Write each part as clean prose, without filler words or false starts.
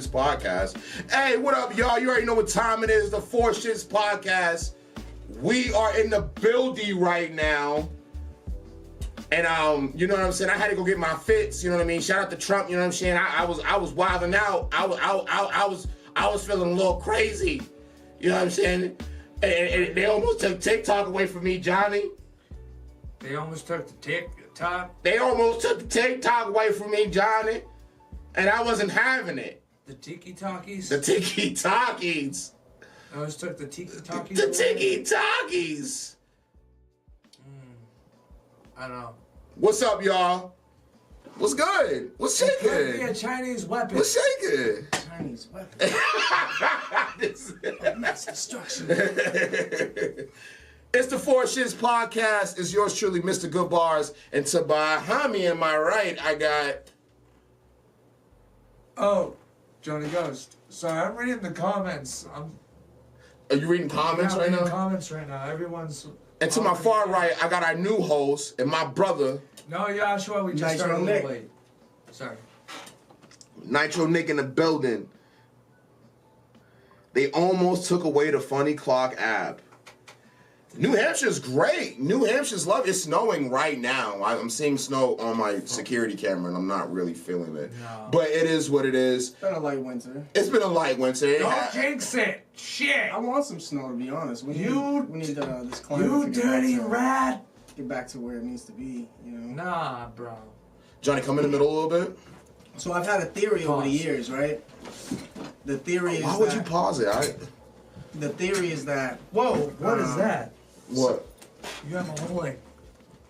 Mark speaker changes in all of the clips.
Speaker 1: Shits Podcast. Hey, what up, y'all? You already know what time it is. The Four Shits Podcast. We are in the building right now. And you know what I'm saying? I had to go get my fits, you know what I mean? Shout out to Trump, you know what I'm saying? I was wilding out. I was feeling a little crazy. You know what I'm saying? And they almost took TikTok away from me, Johnny.
Speaker 2: They almost took the TikTok?
Speaker 1: They almost took the TikTok away from me, Johnny. And I wasn't having it.
Speaker 2: The Tiki Talkies?
Speaker 1: The Tiki Talkies.
Speaker 2: They almost took the Tiki Talkies
Speaker 1: The
Speaker 2: away?
Speaker 1: Tiki Talkies.
Speaker 2: I don't know.
Speaker 1: What's up, y'all? What's good? What's shaking?
Speaker 2: It could be a Chinese weapon.
Speaker 1: What's shaking?
Speaker 3: Chinese weapon.
Speaker 2: Mass destruction.
Speaker 1: It's the Four Shits Podcast. It's yours truly, Mr.Goodbarz. And to behind me, in my right, I got...
Speaker 2: Oh, Johnny Ghost. Sorry, I'm reading the comments.
Speaker 1: Are you reading comments right now?
Speaker 2: Comments right now. Everyone's...
Speaker 1: And to my far right, I got our new host and my brother...
Speaker 2: No, Joshua, we just started a little late. Sorry.
Speaker 1: Nitro Nick in the building. They almost took away the Funny Clock app. New Hampshire's great. New Hampshire's love. It's snowing right now. I'm seeing snow on my security camera, and I'm not really feeling it.
Speaker 2: No.
Speaker 1: But it is what it is.
Speaker 3: It's been a light winter.
Speaker 1: It's been a light winter.
Speaker 2: Don't jinx it. Shit.
Speaker 3: I want some snow, to be honest. We need this climate.
Speaker 2: You
Speaker 3: to get
Speaker 2: dirty
Speaker 3: back to-
Speaker 2: rat.
Speaker 3: Get back to where it needs to be, you know?
Speaker 2: Nah, bro.
Speaker 1: Johnny, come in the middle a little bit.
Speaker 3: So I've had a theory over the years, right? The theory is
Speaker 1: Why would you pause it?
Speaker 3: The theory is that...
Speaker 2: Whoa, what is that?
Speaker 1: What?
Speaker 2: You have a whole, like,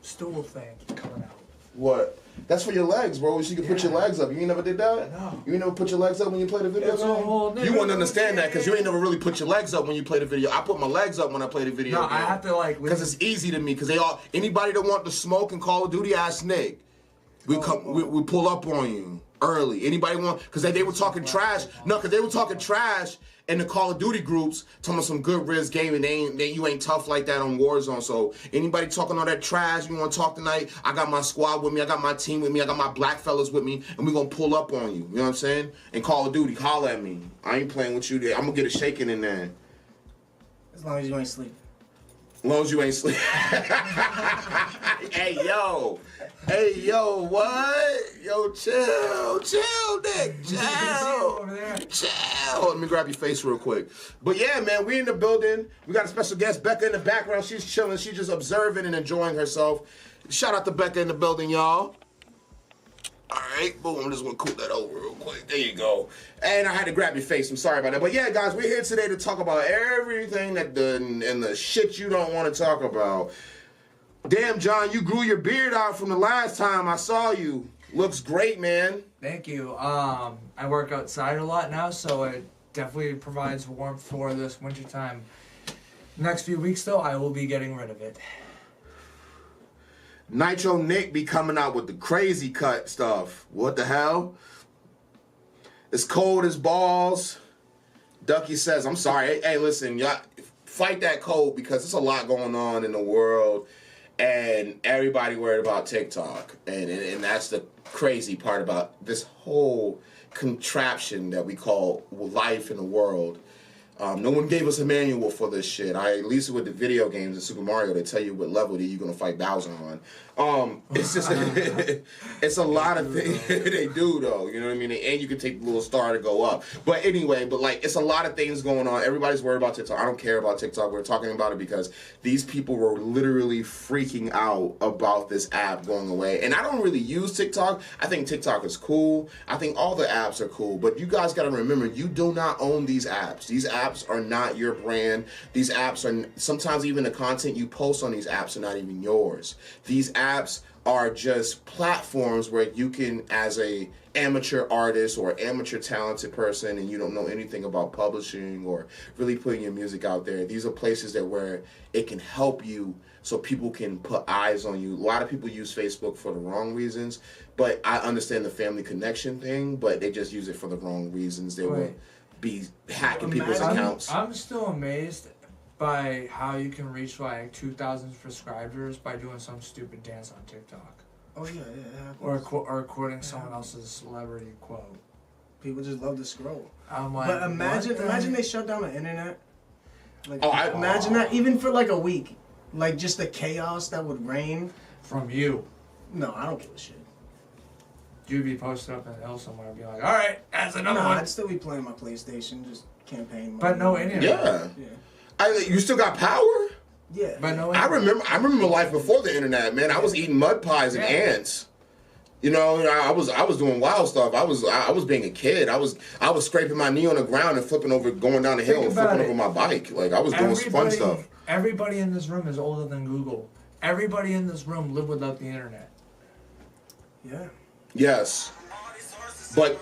Speaker 2: stool thing coming out.
Speaker 1: What? That's for your legs, bro. So you can put your legs up. You ain't never did that?
Speaker 2: No.
Speaker 1: You ain't never put your legs up when you play the video
Speaker 2: It's a
Speaker 1: game?
Speaker 2: whole
Speaker 1: You wouldn't understand that because you ain't never really put your legs up when you play the video. I put my legs up when I play the video
Speaker 2: No,
Speaker 1: game.
Speaker 2: I have to, like...
Speaker 1: Because it's easy to me. Because anybody that want to smoke and Call of Duty, ass Snake. We pull up on you early. Anybody want? Because they were talking trash. No, because they were talking trash in the Call of Duty groups, talking about some good risk game, and you ain't tough like that on Warzone. So anybody talking all that trash, you want to talk tonight? I got my squad with me. I got my team with me. I got my black fellas with me, and we gonna pull up on you. You know what I'm saying? And Call of Duty, holler at me. I ain't playing with you. There. I'm gonna get it shaking in there.
Speaker 3: As long as you ain't sleep.
Speaker 1: As long as you ain't sleep. Hey, yo, what? Yo, chill, Nick, chill.
Speaker 2: Over there.
Speaker 1: Chill. Let me grab your face real quick. But yeah, man, we in the building. We got a special guest, Becca, in the background. She's chilling. She's just observing and enjoying herself. Shout out to Becca in the building, y'all. All right, boom. I'm just gonna cool that over real quick. There you go. And I had to grab your face. I'm sorry about that. But yeah, guys, we're here today to talk about everything and the shit you don't want to talk about. Damn, John, you grew your beard out from the last time I saw you. Looks great, man.
Speaker 2: Thank you. I work outside a lot now, so it definitely provides warmth for this wintertime. Next few weeks, though, I will be getting rid of it.
Speaker 1: Nitro Nick be coming out with the crazy cut stuff. What the hell? It's cold as balls. Ducky says, I'm sorry. Hey, listen, y'all, fight that cold because there's a lot going on in the world. And everybody worried about TikTok. And that's the crazy part about this whole contraption that we call life in the world. No one gave us a manual for this shit. At least with the video games in Super Mario, they tell you what level that you're gonna fight Bowser on. It's just it's a lot of things they do though. You know what I mean? And you can take the little star to go up. But anyway, like it's a lot of things going on. Everybody's worried about TikTok. I don't care about TikTok. We're talking about it because these people were literally freaking out about this app going away. And I don't really use TikTok. I think TikTok is cool. I think all the apps are cool. But you guys got to remember, you do not own these apps. These apps are not your brand. These apps are sometimes even the content you post on these apps are not even yours. These apps are just platforms where you can, as a amateur artist or amateur talented person, and you don't know anything about publishing or really putting your music out there, these are places that where it can help you so people can put eyes on you. A lot of people use Facebook for the wrong reasons, but I understand the family connection thing, but they just use it for the wrong reasons. They will be hacking people's accounts.
Speaker 2: I'm still amazed by how you can reach like 2,000 subscribers by doing some stupid dance on TikTok.
Speaker 3: Oh, yeah.
Speaker 2: Or quoting someone else's celebrity quote.
Speaker 3: People just love to scroll.
Speaker 2: I'm like,
Speaker 3: But imagine
Speaker 2: what the-
Speaker 3: they shut down the internet. Like,
Speaker 1: Oh,
Speaker 3: imagine that even for like a week, like just the chaos that would reign.
Speaker 2: From you.
Speaker 3: No, I don't give a shit.
Speaker 2: You'd be posted up in the hill somewhere and be like, all right, that's another
Speaker 3: Nah,
Speaker 2: one.
Speaker 3: I'd still be playing my PlayStation, just campaign.
Speaker 2: But no internet.
Speaker 1: Yeah.
Speaker 3: Yeah.
Speaker 1: You still got power?
Speaker 3: Yeah.
Speaker 2: But no
Speaker 1: I
Speaker 2: internet.
Speaker 1: remember life before the internet, man. I was eating mud pies and
Speaker 2: Yeah.
Speaker 1: ants. You know, I was doing wild stuff. I was being a kid. I was scraping my knee on the ground and flipping over, going down the hill and
Speaker 2: Think about
Speaker 1: flipping
Speaker 2: it.
Speaker 1: over my bike. Like I was doing fun stuff.
Speaker 2: Everybody in this room is older than Google. Everybody in this room lived without the internet.
Speaker 3: Yeah.
Speaker 1: Yes. But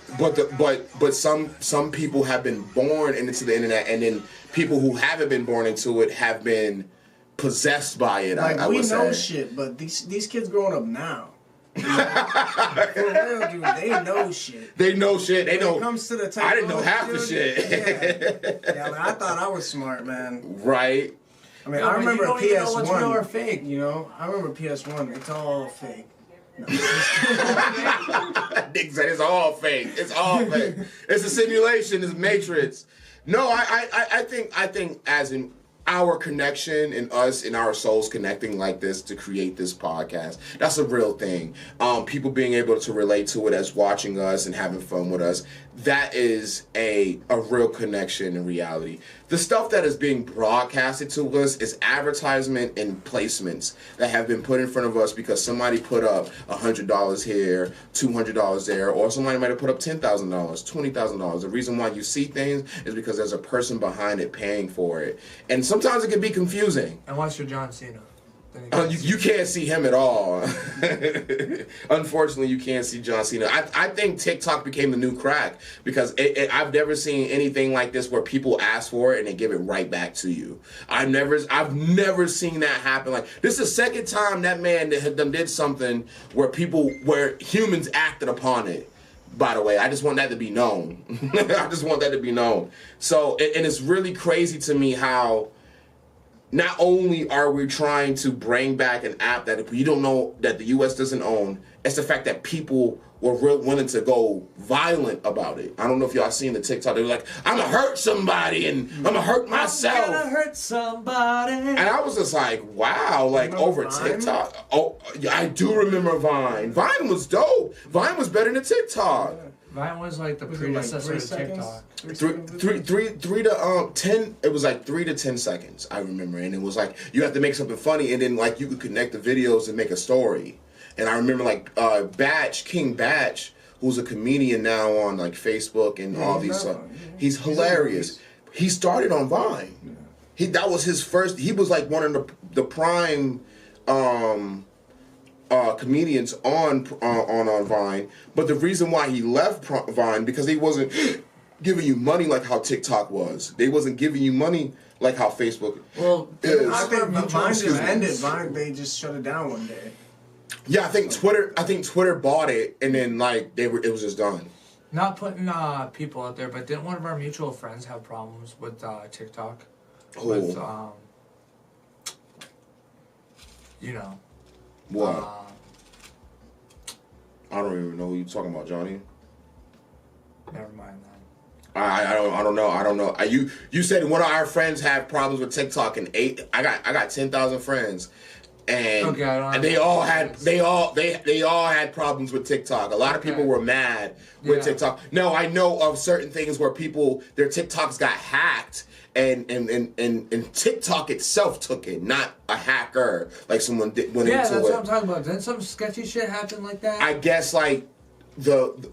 Speaker 1: some people have been born into the internet, and then people who haven't been born into it have been possessed by it.
Speaker 3: Like
Speaker 1: I
Speaker 3: we
Speaker 1: would
Speaker 3: know
Speaker 1: say.
Speaker 3: shit, but these kids growing up now. For real, dude, they know shit.
Speaker 1: They know shit. They
Speaker 3: When
Speaker 1: know.
Speaker 3: it comes to the
Speaker 1: I
Speaker 3: technology,
Speaker 1: didn't know half the
Speaker 3: dude,
Speaker 1: shit.
Speaker 3: Yeah, like, I thought I was smart, man.
Speaker 1: Right.
Speaker 3: I mean,
Speaker 2: Yeah,
Speaker 3: I
Speaker 2: but
Speaker 3: remember
Speaker 2: you don't even know what's real or
Speaker 3: PS1.
Speaker 2: fake.
Speaker 3: You know, I remember PS1. It's all fake. No,
Speaker 1: Nick said it's all fake. It's all fake. It's a simulation. It's Matrix. No, I think as in our connection and us and our souls connecting like this to create this podcast, that's a real thing. People being able to relate to it as watching us and having fun with us, that is a real connection in reality. The stuff that is being broadcasted to us is advertisement and placements that have been put in front of us because somebody put up $100 here, $200 there, or somebody might have put up $10,000, $20,000. The reason why you see things is because there's a person behind it paying for it. And sometimes it can be confusing.
Speaker 2: Unless you're John Cena.
Speaker 1: You can't see him at all. Unfortunately, you can't see John Cena. I think TikTok became the new crack because I've never seen anything like this where people ask for it and they give it right back to you. I've never seen that happen. Like this is the second time that man did something where humans acted upon it. By the way, I just want that to be known. I just want that to be known. So, and it's really crazy to me how not only are we trying to bring back an app that you don't know that the U.S. doesn't own, it's the fact that people were willing to go violent about it. I don't know if y'all seen the TikTok. They were like, I'm going to hurt somebody and I'm going to hurt myself.
Speaker 2: I'm gonna hurt somebody.
Speaker 1: And I was just like, wow, like over
Speaker 3: Vine?
Speaker 1: TikTok. Oh, yeah, I do remember Vine. Vine was dope. Vine was better than TikTok.
Speaker 2: Vine was like the
Speaker 3: Was it like
Speaker 2: predecessor
Speaker 3: 3
Speaker 2: to
Speaker 3: seconds?
Speaker 2: TikTok.
Speaker 3: 3 seconds?
Speaker 1: Three to 10. It was like 3 to 10 seconds. I remember, and it was like you have to make something funny, and then like you could connect the videos and make a story. And I remember like King Batch, who's a comedian now on like Facebook and all these stuff. He's hilarious. He started on Vine. That was his first. He was like one of the prime comedians on Vine. But the reason why he left Vine because he wasn't giving you money like how TikTok was. They wasn't giving you money like how Facebook is.
Speaker 3: I think Vine just
Speaker 1: Excuse me.
Speaker 3: ended. Vine, they just shut it down one day.
Speaker 1: Yeah, I think Twitter bought it and then like it was just done.
Speaker 2: Not putting people out there, but didn't one of our mutual friends have problems with TikTok? With, you know.
Speaker 1: What? I don't even know who you're talking about, Johnny.
Speaker 2: Never mind that.
Speaker 1: I don't know. You said one of our friends had problems with TikTok and I got 10,000 friends. And,
Speaker 2: Okay, I don't
Speaker 1: and they all had problems with TikTok. A lot of people were mad with TikTok. No, I know of certain things where their TikToks got hacked and TikTok itself took it, not a hacker. Like someone went into it.
Speaker 2: Yeah, that's what I'm talking about. Didn't some sketchy shit happen like that?
Speaker 1: I guess like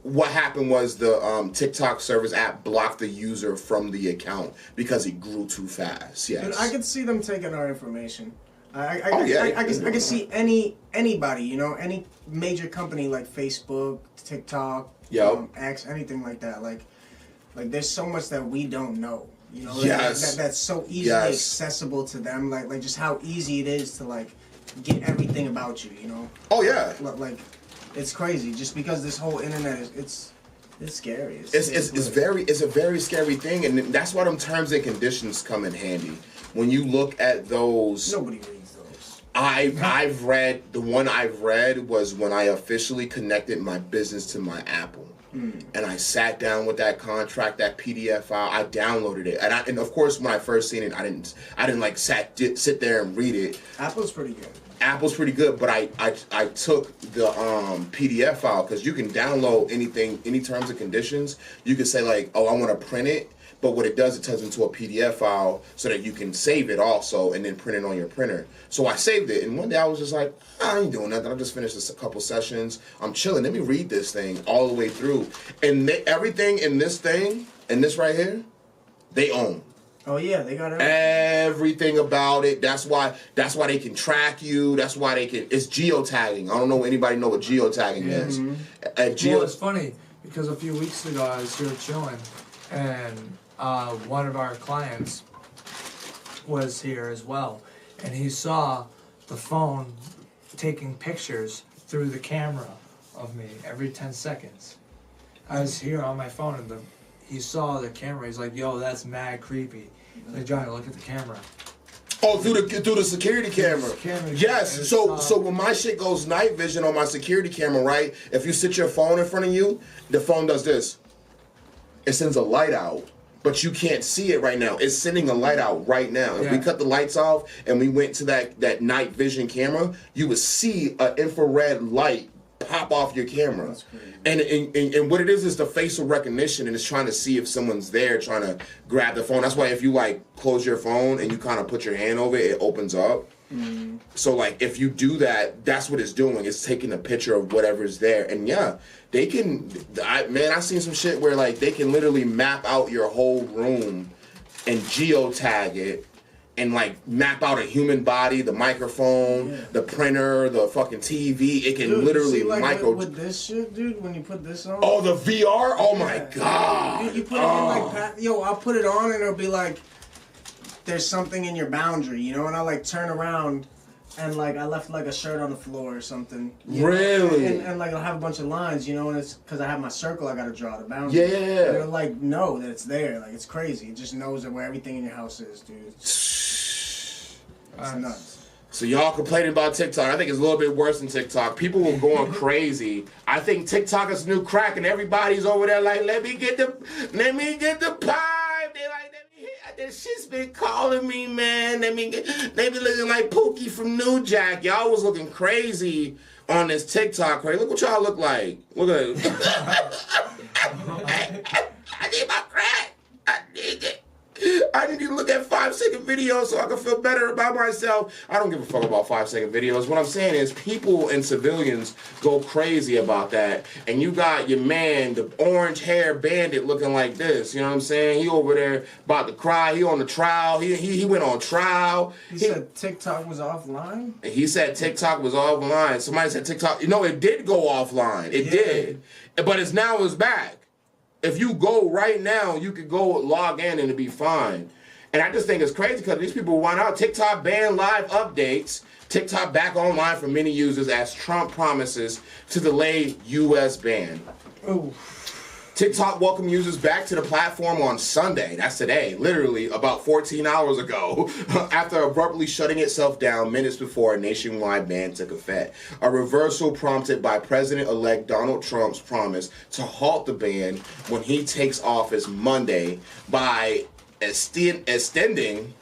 Speaker 1: what happened was the TikTok service app blocked the user from the account because it grew too fast. Yes.
Speaker 3: Dude, I could see them taking our information. I can see anybody, you know, any major company like Facebook, TikTok, X, anything like that. Like there's so much that we don't know, you know.
Speaker 1: Yes.
Speaker 3: That's so easily accessible to them. Like just how easy it is to like get everything about you, you know.
Speaker 1: Oh yeah.
Speaker 3: Like it's crazy just because this whole internet is it's scary.
Speaker 1: It's a very scary thing, and that's why them terms and conditions come in handy. When you look at those,
Speaker 3: nobody reads those.
Speaker 1: The one I've read was when I officially connected my business to my Apple. And I sat down with that contract, that PDF file. I downloaded it, and of course, when I first seen it, I didn't like sit there and read it.
Speaker 3: Apple's pretty good.
Speaker 1: Apple's pretty good, but I took the PDF file because you can download anything, any terms and conditions. You can say like, oh, I want to print it, but what it does, it turns into a PDF file so that you can save it also and then print it on your printer. So I saved it, and one day I was just like, I ain't doing nothing. I just finished a couple sessions. I'm chilling. Let me read this thing all the way through, and everything in this thing, and this right here, they own.
Speaker 3: Oh yeah, they got
Speaker 1: everything about it. That's why they can track you. That's why they can. It's geotagging. I don't know if anybody know what geotagging is.
Speaker 2: Well, it's funny because a few weeks ago I was here chilling, and one of our clients was here as well, and he saw the phone taking pictures through the camera of me every 10 seconds. I was here on my phone, and he saw the camera. He's like, "Yo, that's mad creepy." He's like, "Johnny, look at the camera."
Speaker 1: Oh, through the security camera. Yes. So when my shit goes night vision on my security camera, right? If you sit your phone in front of you, the phone does this. It sends a light out, but you can't see it right now. It's sending a light out right now. If we cut the lights off and we went to that night vision camera, you would see an infrared light pop off your camera. And what it is the facial recognition, and it's trying to see if someone's there trying to grab the phone. That's why if you like close your phone and you kind of put your hand over it, it opens up. So like if you do that, that's what it's doing. It's taking a picture of whatever's there. And yeah, they can, I've seen some shit where like they can literally map out your whole room and geotag it. And like map out a human body, the microphone, the printer, the fucking TV. It can literally
Speaker 3: with this shit, dude. When you put this on.
Speaker 1: Oh, the VR. Oh my god.
Speaker 3: You put it in like, I'll put it on and it'll be like, there's something in your boundary, you know. And I like turn around, and like I left like a shirt on the floor or something.
Speaker 1: Really?
Speaker 3: And like I'll have a bunch of lines, you know, and it's because I have my circle. I gotta draw the boundary.
Speaker 1: Yeah.
Speaker 3: And it'll like know that it's there. Like it's crazy. It just knows that where everything in your house is, dude. It's nuts.
Speaker 1: So y'all complaining about TikTok. I think it's a little bit worse than TikTok. People were going crazy. I think TikTok is new crack, and everybody's over there like, let me get the pipe. They like, this shit's been calling me, man. They be looking like Pookie from New Jack. Y'all was looking crazy on this TikTok, right? Look what y'all look like. Look at it. I need my crack. I need it. I need to look at 5-second videos so I can feel better about myself. I don't give a fuck about 5-second videos. What I'm saying is people and civilians go crazy about that. And you got your man, the orange hair bandit looking like this. You know what I'm saying? He over there about to cry. He on the trial. He went on trial.
Speaker 3: He said TikTok was offline?
Speaker 1: He said TikTok was offline. Somebody said TikTok. You know, it did go offline. It did. But it's back. If you go right now, you could go log in and it'll be fine. And I just think it's crazy because these people want out. TikTok banned live updates. TikTok back online for many users as Trump promises to delay U.S. ban.
Speaker 3: Ooh.
Speaker 1: TikTok welcomed users back to the platform on Sunday. That's today, literally about 14 hours ago, after abruptly shutting itself down minutes before a nationwide ban took effect. A reversal prompted by President-elect Donald Trump's promise to halt the ban when he takes office Monday by extending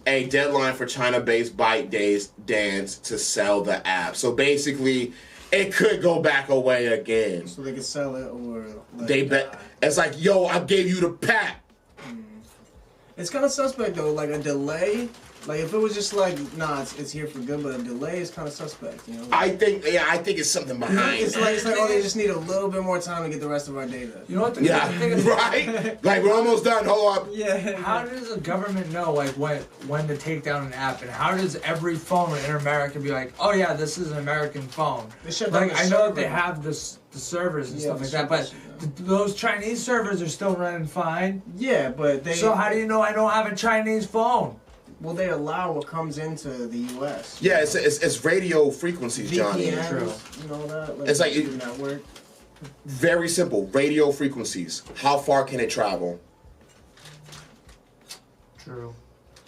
Speaker 1: a deadline for China-based ByteDance to sell the app. So basically, it could go back away again.
Speaker 3: So they could sell it or
Speaker 1: it's like, yo, I gave you the pack.
Speaker 3: It's kind of suspect though, like a delay. Like if it was just like, nah, it's here for good, but a delay is kind of suspect, you know.
Speaker 1: I think it's something behind.
Speaker 3: It's like oh, they just need a little bit more time to get the rest of our data.
Speaker 2: You know what?
Speaker 1: Right? Like we're almost done. Hold up.
Speaker 3: Yeah.
Speaker 2: How does the government know like when to take down an app, and how does every phone in America be like, oh yeah, this is an American phone?
Speaker 3: They shut
Speaker 2: down
Speaker 3: the
Speaker 2: I know that they have the servers and stuff like that, but those Chinese servers are still running fine.
Speaker 3: Yeah, but
Speaker 2: So how do you know I don't have a Chinese phone?
Speaker 3: Well, they allow what comes into the U.S.
Speaker 1: Yeah, it's radio frequencies, Johnny.
Speaker 3: VPNs, you know that?
Speaker 1: It's like
Speaker 3: network.
Speaker 1: Very simple. Radio frequencies. How far can it travel?
Speaker 2: True.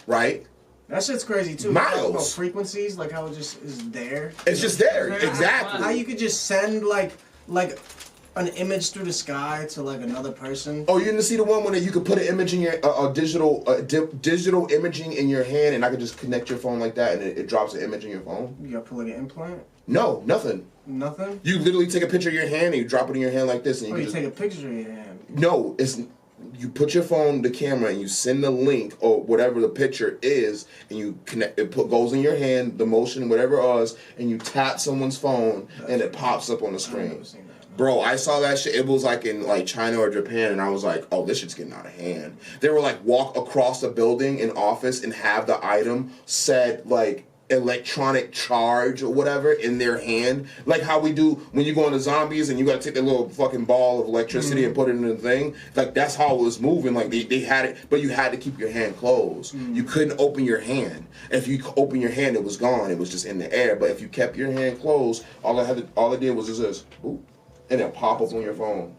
Speaker 1: Right?
Speaker 3: That shit's crazy too.
Speaker 1: Miles.
Speaker 3: About frequencies, like how it just is there.
Speaker 1: It's just there. Exactly.
Speaker 3: How you could just send like an image through the sky to like another person.
Speaker 1: Oh, you didn't see the one when you could put an image in your digital imaging in your hand, and I could just connect your phone like that, and it drops an image in your phone.
Speaker 3: You gotta put like an implant.
Speaker 1: No, nothing.
Speaker 3: Nothing.
Speaker 1: You literally take a picture of your hand and you drop it in your hand like this, and
Speaker 3: you take a picture of your hand.
Speaker 1: No, it's. You put your phone, the camera, and you send the link or whatever the picture is, and you connect. It goes in your hand, the motion, whatever it was, and you tap someone's phone, and it pops up on the screen.
Speaker 3: I've never seen that.
Speaker 1: Bro, I saw that shit. It was like in like China or Japan, and I was like, "Oh, this shit's getting out of hand." They were like walk across the building in office and have the item said like electronic charge or whatever in their hand, like how we do when you go into zombies and you gotta take that little fucking ball of electricity and put it in the thing. Like that's how it was moving. Like they had it, but you had to keep your hand closed. You couldn't open your hand. If you open your hand, it was gone. It was just in the air. But if you kept your hand closed, all it did was just this, boop, and it'll pop up on your phone.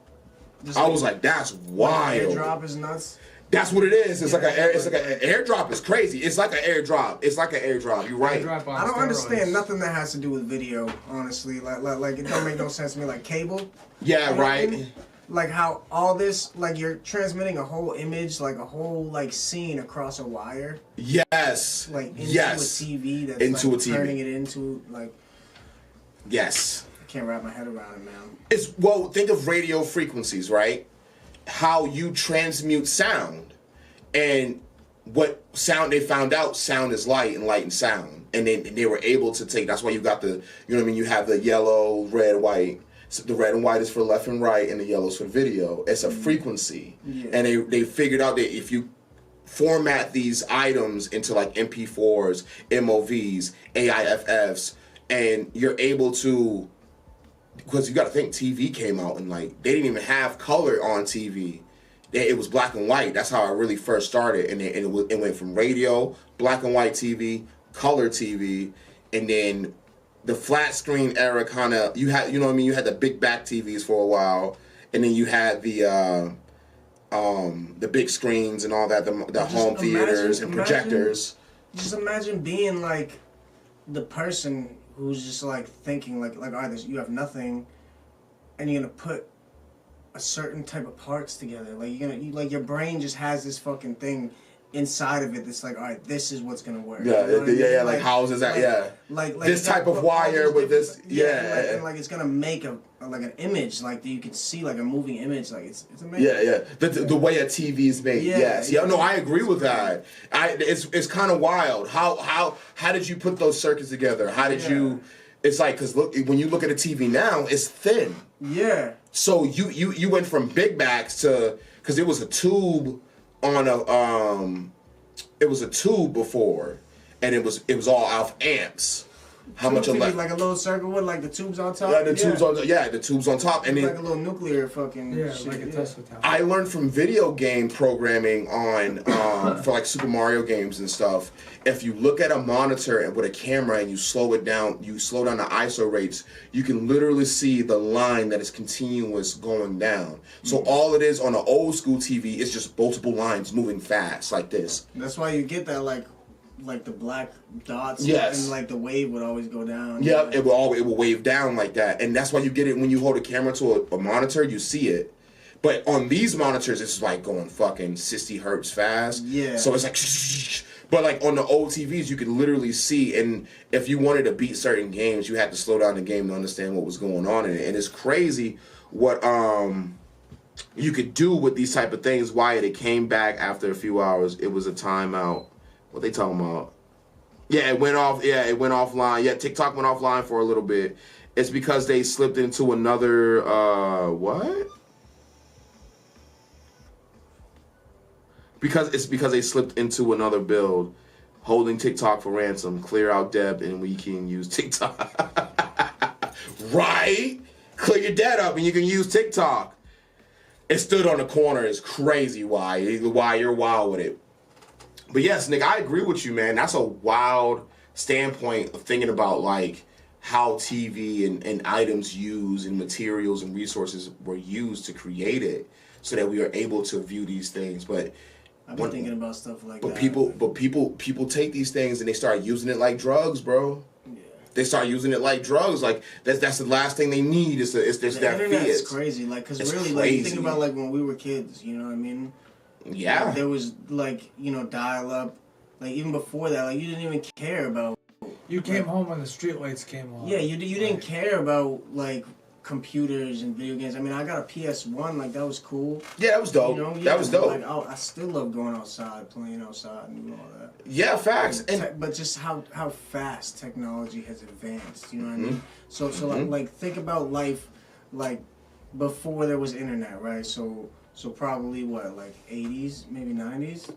Speaker 1: I was like, that's wild.
Speaker 3: Airdrop is nuts.
Speaker 1: That's what it is. It's like an airdrop is crazy. It's like an airdrop. It's like an airdrop. You're right.
Speaker 3: I don't understand nothing that has to do with video, honestly. Like it don't make no sense to me. Like cable.
Speaker 1: Yeah, right.
Speaker 3: Like how all this, like you're transmitting a whole image, like a whole like scene across a wire.
Speaker 1: Yes.
Speaker 3: Like into a TV that's into like, a TV. Turning it into like.
Speaker 1: Yes.
Speaker 3: I can't wrap my head around it, man.
Speaker 1: Well, think of radio frequencies, right? How you transmute sound, and what sound they found out, sound is light and light and sound, and they were able to take. That's why you got the, you know what I mean. You have the yellow, red, white. So the red and white is for left and right, and the yellow is for video. It's a frequency, and they figured out that if you format these items into like MP4s, MOVs, AIFFs, and you're able to. Because you got to think, TV came out and like they didn't even have color on TV. It was black and white. That's how I really first started, and it went from radio, black and white TV, color TV, and then the flat screen era kind of you had, you know what I mean. You had the big back TVs for a while, and then you had the big screens and all that, the home theaters and projectors.
Speaker 3: Just imagine being like the person who's just like thinking like all right, you have nothing, and you're gonna put a certain type of parts together. Like like your brain just has this fucking thing inside of it that's like, all right, this is what's gonna work.
Speaker 1: Yeah, you know like how is that? Yeah, like this type of wire with this. Yeah,
Speaker 3: and like it's gonna make like an image like that you can see like a moving image. Like it's amazing.
Speaker 1: Yeah. The way a TV is made. Yes. Yeah. No, I agree with that. It's kind of wild. How did you put those circuits together? How did you? It's like, because look, when you look at a TV now, it's thin.
Speaker 3: Yeah.
Speaker 1: So you went from big backs to, because it was a tube on it was a tube before, and it was all off amps. How much
Speaker 3: like a little circle with like the tubes on top?
Speaker 1: Yeah, the tubes on top. And
Speaker 3: like a little nuclear fucking shit.
Speaker 2: Like a Tesla tower.
Speaker 1: I learned from video game programming on for like Super Mario games and stuff. If you look at a monitor and with a camera and you slow down the ISO rates, you can literally see the line that is continuous going down. So all it is on an old school TV is just multiple lines moving fast like this.
Speaker 3: That's why you get that like the black dots, and like the wave would always go down.
Speaker 1: Yeah, it will wave down like that, and that's why you get it when you hold a camera to a monitor, you see it. But on these monitors, it's like going fucking 60 hertz fast.
Speaker 3: Yeah.
Speaker 1: So it's like, but like on the old TVs, you could literally see, and if you wanted to beat certain games, you had to slow down the game to understand what was going on in it. And it's crazy what you could do with these type of things. Wyatt, it came back after a few hours. It was a timeout. What they talking about? Yeah, it went off. Yeah, it went offline. Yeah, TikTok went offline for a little bit. It's because they slipped into another what? Because they slipped into another build, holding TikTok for ransom, clear out debt, and we can use TikTok. Right? Clear your debt up, and you can use TikTok. It stood on the corner. It's crazy. Why you're wild with it. But yes, Nick, I agree with you, man. That's a wild standpoint of thinking about like how TV and items used and materials and resources were used to create it, so that we are able to view these things. But
Speaker 3: I've been thinking about stuff like that.
Speaker 1: But people take these things and they start using it like drugs, bro. Yeah. They start using it like drugs. Like that's the last thing they need. It's that
Speaker 3: internet
Speaker 1: fear.
Speaker 3: is crazy. Like, cause really, like, you think about like when we were kids. You know what I mean?
Speaker 1: Yeah.
Speaker 3: Like, there was like dial up. Like even before that, like you didn't even care about.
Speaker 2: You came home when the streetlights came on.
Speaker 3: Yeah, you didn't care about like computers and video games. I mean, I got a PS1. Like that was cool.
Speaker 1: Yeah, that was dope. That was dope.
Speaker 3: Like, I still love going outside, playing outside, and all that.
Speaker 1: Yeah, facts.
Speaker 3: But just how fast technology has advanced. You know what I mean? So like think about life, like before there was internet, right? So probably what, like 80s, maybe 90s.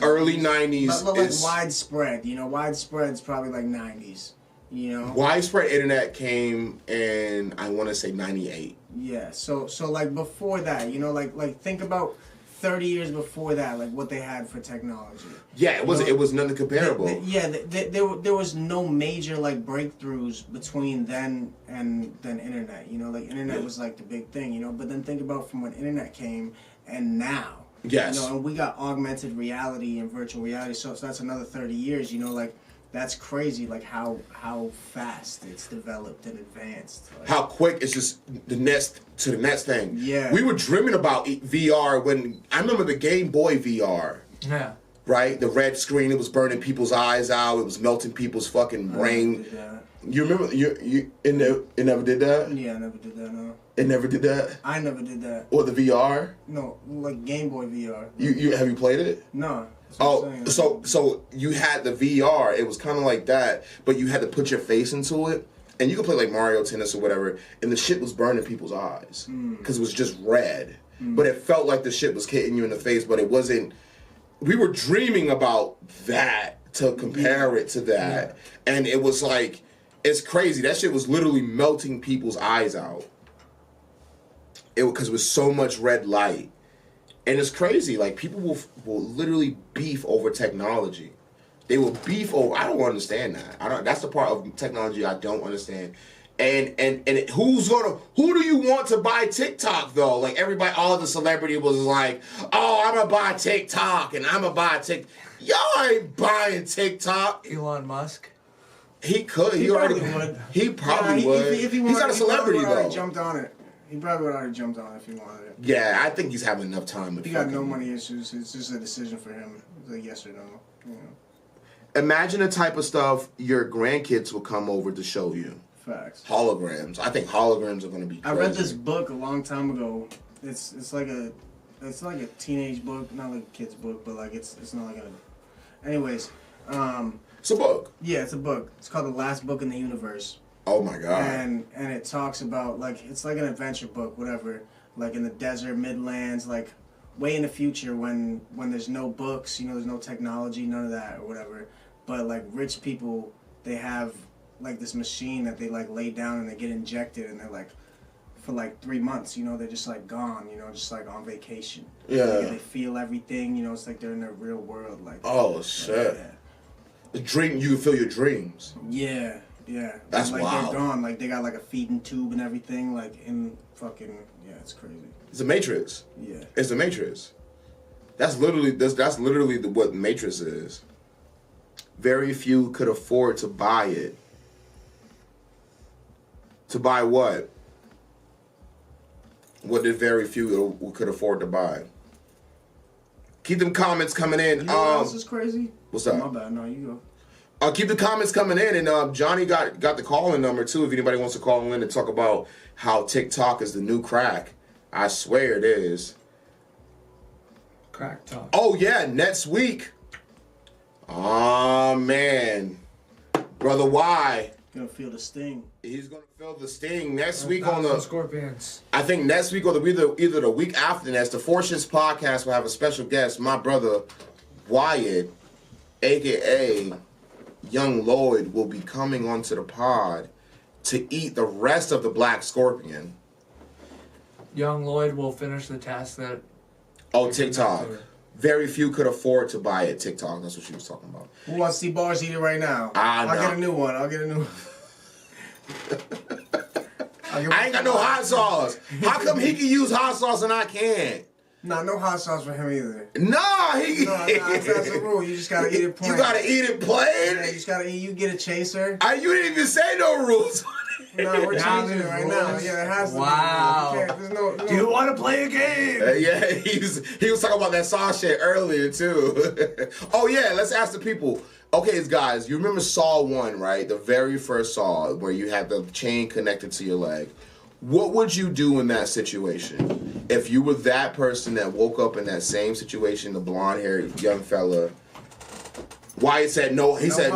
Speaker 1: Early 90s.
Speaker 3: But like widespread, widespread's probably like 90s,
Speaker 1: Widespread internet came in, I want to say 98.
Speaker 3: Yeah, so like before that, like think about 30 years before that, like what they had for technology.
Speaker 1: Yeah, it was nothing comparable.
Speaker 3: There was no major like breakthroughs between then and internet. Like internet was like the big thing. But then think about from when internet came and now.
Speaker 1: Yes.
Speaker 3: And we got augmented reality and virtual reality, so that's another 30 years. Like that's crazy. Like how fast it's developed and advanced. Like,
Speaker 1: how quick it's just the next thing.
Speaker 3: Yeah.
Speaker 1: We were dreaming about VR when I remember the Game Boy VR.
Speaker 2: Yeah.
Speaker 1: Right, the red screen. It was burning people's eyes out. It was melting people's fucking brain. You remember? It never did that.
Speaker 3: Yeah, I never did that. No.
Speaker 1: It never did that.
Speaker 3: I never did that.
Speaker 1: Or the VR.
Speaker 3: No, like Game Boy VR.
Speaker 1: You have you played it?
Speaker 3: No.
Speaker 1: So you had the VR. It was kind of like that, but you had to put your face into it, and you could play like Mario Tennis or whatever, and the shit was burning people's eyes because it was just red. But it felt like the shit was hitting you in the face, but it wasn't. We were dreaming about that to compare it to that, and it was like, it's crazy. That shit was literally melting people's eyes out. Because it was so much red light. And it's crazy. Like, people will literally beef over technology. They will beef over. I don't understand that. That's the part of technology I don't understand. And who do you want to buy TikTok though? Like everybody, all of the celebrity was like, oh, I'm gonna buy TikTok and I'm gonna buy TikTok. Y'all ain't buying TikTok.
Speaker 2: Elon Musk.
Speaker 1: He could. He already would. He probably would.
Speaker 3: If he
Speaker 1: he's not a celebrity though.
Speaker 3: Jumped on it. He probably would have already jumped on it if he wanted it.
Speaker 1: Yeah, I think he's having enough time with.
Speaker 3: He got no money issues. It's just a decision for him. It's like yes or no.
Speaker 1: Imagine the type of stuff your grandkids will come over to show you.
Speaker 3: Facts.
Speaker 1: Holograms. I think holograms are going to be crazy.
Speaker 3: I read this book a long time ago. It's like a teenage book, not like a kid's book, but like it's not like a. Anyways,
Speaker 1: it's a book.
Speaker 3: Yeah, it's a book. It's called The Last Book in the Universe.
Speaker 1: Oh my god.
Speaker 3: And it talks about like it's like an adventure book, whatever. Like in the desert, Midlands, like way in the future when there's no books, there's no technology, none of that or whatever. But like rich people, they have like this machine that they like lay down and they get injected and they're like for like 3 months, they're just like gone, just like on vacation.
Speaker 1: Yeah.
Speaker 3: Like, they feel everything, it's like they're in their real world. Like
Speaker 1: oh shit. Yeah. The dream, you can feel your dreams.
Speaker 3: Yeah. Yeah.
Speaker 1: That's
Speaker 3: like
Speaker 1: wild.
Speaker 3: They're gone. Like they got like a feeding tube and everything. Like in fucking it's crazy.
Speaker 1: It's a Matrix.
Speaker 3: Yeah.
Speaker 1: It's the Matrix. That's literally what Matrix is. Very few could afford to buy it. To buy what? What did very few could afford to buy? Keep them comments coming in.
Speaker 3: You know what else is crazy?
Speaker 1: What's up?
Speaker 3: My bad. No, you
Speaker 1: go. Keep the comments coming in, and Johnny got the call-in number too. If anybody wants to call in and talk about how TikTok is the new crack, I swear it is.
Speaker 2: Crack talk.
Speaker 1: Oh yeah, next week. Oh man, Brother Y.
Speaker 3: Gonna feel the sting.
Speaker 1: He's gonna feel the sting next week on the
Speaker 2: Scorpions.
Speaker 1: I think next week or either the week after next, the Fortunes podcast will have a special guest, my brother Wyatt, aka Young Lloyd, will be coming onto the pod to eat the rest of the black scorpion.
Speaker 2: Young Lloyd will finish the task that.
Speaker 1: Oh, TikTok. Very few could afford to buy it. TikTok. That's what she was talking about.
Speaker 3: Who wants to see Bars eat it right now?
Speaker 1: I'll
Speaker 3: get a new one. I
Speaker 1: ain't got no hot sauce. How come he can use hot sauce and I can't?
Speaker 3: Nah, no hot sauce for him either.
Speaker 1: Nah,
Speaker 3: that's a rule. You just gotta eat it plain.
Speaker 1: You gotta eat it plain?
Speaker 3: Yeah, you just gotta eat. You get a chaser.
Speaker 1: You didn't even say no rules.
Speaker 3: No, we're changing it right now. Yeah, it has to be.
Speaker 2: Wow.
Speaker 3: There's no.
Speaker 2: Do you want to play a game?
Speaker 1: Yeah, he was talking about that Saw shit earlier, too. Oh, yeah, let's ask the people. Okay, guys, you remember Saw 1, right? The very first Saw, where you had the chain connected to your leg. What would you do in that situation? If you were that person that woke up in that same situation, the blonde-haired young fella, Wyatt said no. He said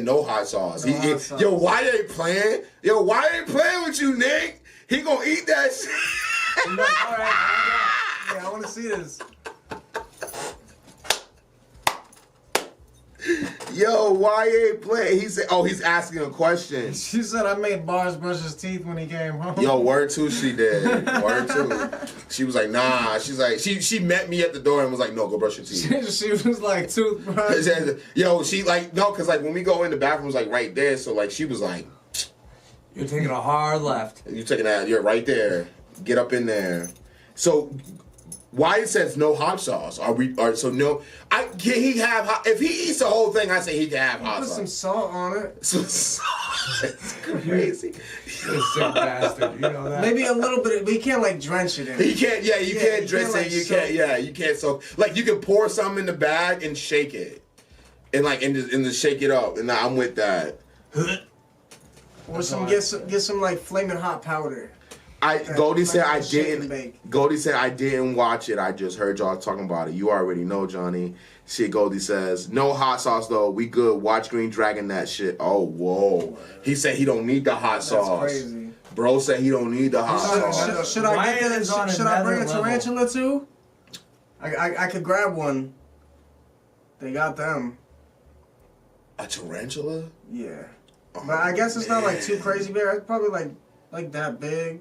Speaker 1: no hot sauce. Yo, Wyatt ain't playing. Yo, Wyatt ain't playing with you, Nick. He gonna eat that shit.
Speaker 3: All right, I want to see this.
Speaker 1: Yo, why ain't playing? He said, he's asking a question.
Speaker 3: She said I made Barz brush his teeth when he came home.
Speaker 1: Yo, word two, she did. Word two. She was like, nah. She's like, she met me at the door and was like, no, go brush your teeth.
Speaker 3: She was like, toothbrush.
Speaker 1: Yo, she like, no, because like when we go in the bathroom, like right there. So like she was like,
Speaker 2: you're taking a hard left.
Speaker 1: You're taking that, you're right there. Get up in there. So Wyatt says no hot sauce. So no? Can he have hot? If he eats the whole thing, I say he can have hot sauce.
Speaker 3: Put some salt on it.
Speaker 1: Some salt. It's crazy.
Speaker 2: You're a sick bastard. You know that.
Speaker 3: Maybe a little bit, but you can't like drench it in.
Speaker 1: You can't. Yeah, you can't drench it. You can't. Yeah, you can't. So like you can pour some in the bag and shake it, and just shake it up. And I'm with that.
Speaker 3: Or get some like flaming hot powder.
Speaker 1: Goldie said I didn't. Goldie said I didn't watch it. I just heard y'all talking about it. You already know, Johnny. Shit, Goldie says no hot sauce though. We good. Watch Green Dragon that shit. Oh whoa. He said he don't need the hot sauce.
Speaker 3: That's crazy.
Speaker 1: Bro said he don't need the hot sauce.
Speaker 3: Should I bring a tarantula too? I could grab one. They got them.
Speaker 1: A tarantula?
Speaker 3: Yeah. But I guess it's not like too crazy big. It's probably like that big.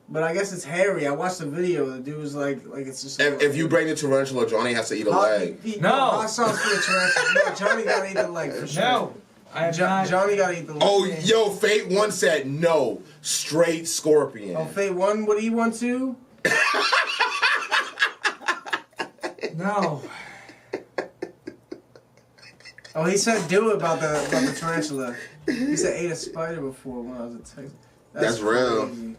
Speaker 3: But I guess it's hairy. I watched the video. The dude was like it's just.
Speaker 1: If you bring the tarantula, Johnny has to eat a leg.
Speaker 2: No.
Speaker 3: Hot sauce for the tarantula. No, Johnny gotta eat the leg for sure.
Speaker 2: No.
Speaker 3: Johnny gotta eat the leg.
Speaker 1: Oh, yo, Fate 1 said no. Straight scorpion.
Speaker 3: Oh, Fate 1, would he want to?
Speaker 2: No.
Speaker 3: Oh, he said do it about the tarantula. He said ate a spider before when I was at Texas.
Speaker 1: That's real.
Speaker 3: Crazy.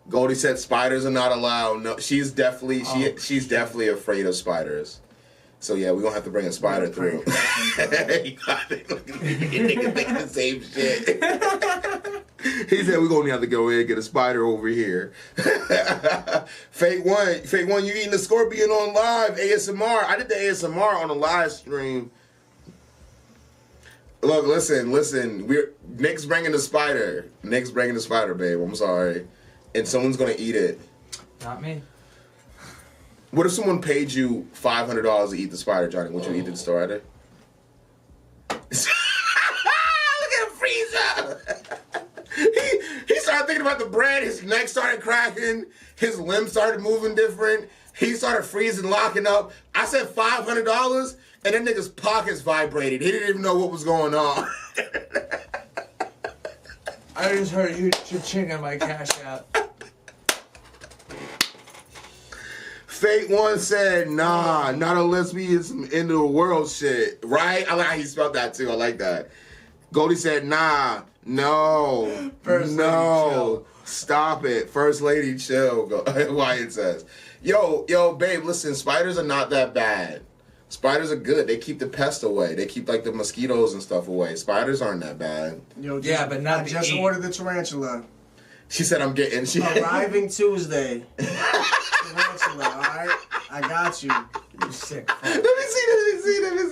Speaker 1: Goldie said spiders are not allowed. No, she's definitely afraid of spiders. So yeah, we're gonna have to bring a spider through. You got it. Niggas thinking the same shit. He said we're gonna have to go in and get a spider over here. Fate 1, you eating the scorpion on live ASMR. I did the ASMR on a live stream. Look, listen. Nick's bringing the spider. Nick's bringing the spider, babe. I'm sorry. And someone's gonna eat it.
Speaker 2: Not me.
Speaker 1: What if someone paid you $500 to eat the spider, Johnny? Would you eat the spider? Look at him freeze up. He started thinking about the bread. His neck started cracking. His limbs started moving different. He started freezing, locking up. I said $500, and that nigga's pockets vibrated. He didn't even know what was going on.
Speaker 2: I just heard you cha-ching on my Cash App.
Speaker 1: Fate 1 said, nah, not unless we in some end of the world shit. Right? I like how he spelled that too. I like that. Goldie said, nah, no, no, stop it. First lady, chill. Wyatt says. Yo, babe, listen, spiders are not that bad. Spiders are good. They keep the pests away. They keep like the mosquitoes and stuff away. Spiders aren't that bad.
Speaker 3: Yo,
Speaker 2: but not
Speaker 3: I just ordered the tarantula.
Speaker 1: She said I'm getting.
Speaker 3: Arriving Tuesday. Tarantula, all right? I got you.
Speaker 2: You're sick.
Speaker 1: Let me see.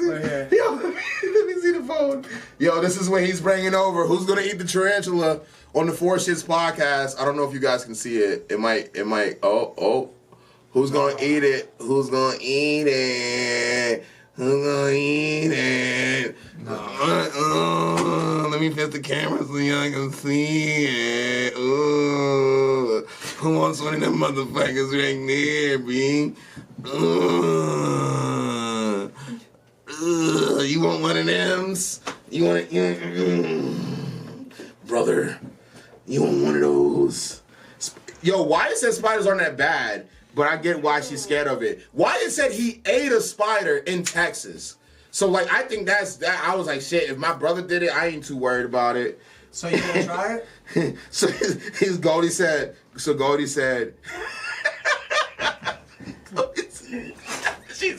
Speaker 3: Right here.
Speaker 1: Yo, let me see the phone. Yo, this is what he's bringing over. Who's gonna eat the tarantula on the Four Shits podcast? I don't know if you guys can see it. It might. Oh. Who's gonna eat it? Who's gonna eat it? Who's gonna eat it? Let me fit the camera so y'all can see it. Ooh. Who wants one of them motherfuckers right there, B? You want one of thems? You want brother, you want one of those? Yo, Wyatt said spiders aren't that bad. but I get why she's scared of it. Wyatt said he ate a spider in Texas. So, like, I think that's that. I was like, shit, if my brother did it, I ain't too worried about it.
Speaker 3: So you gonna try it?
Speaker 1: So Goldie said, she's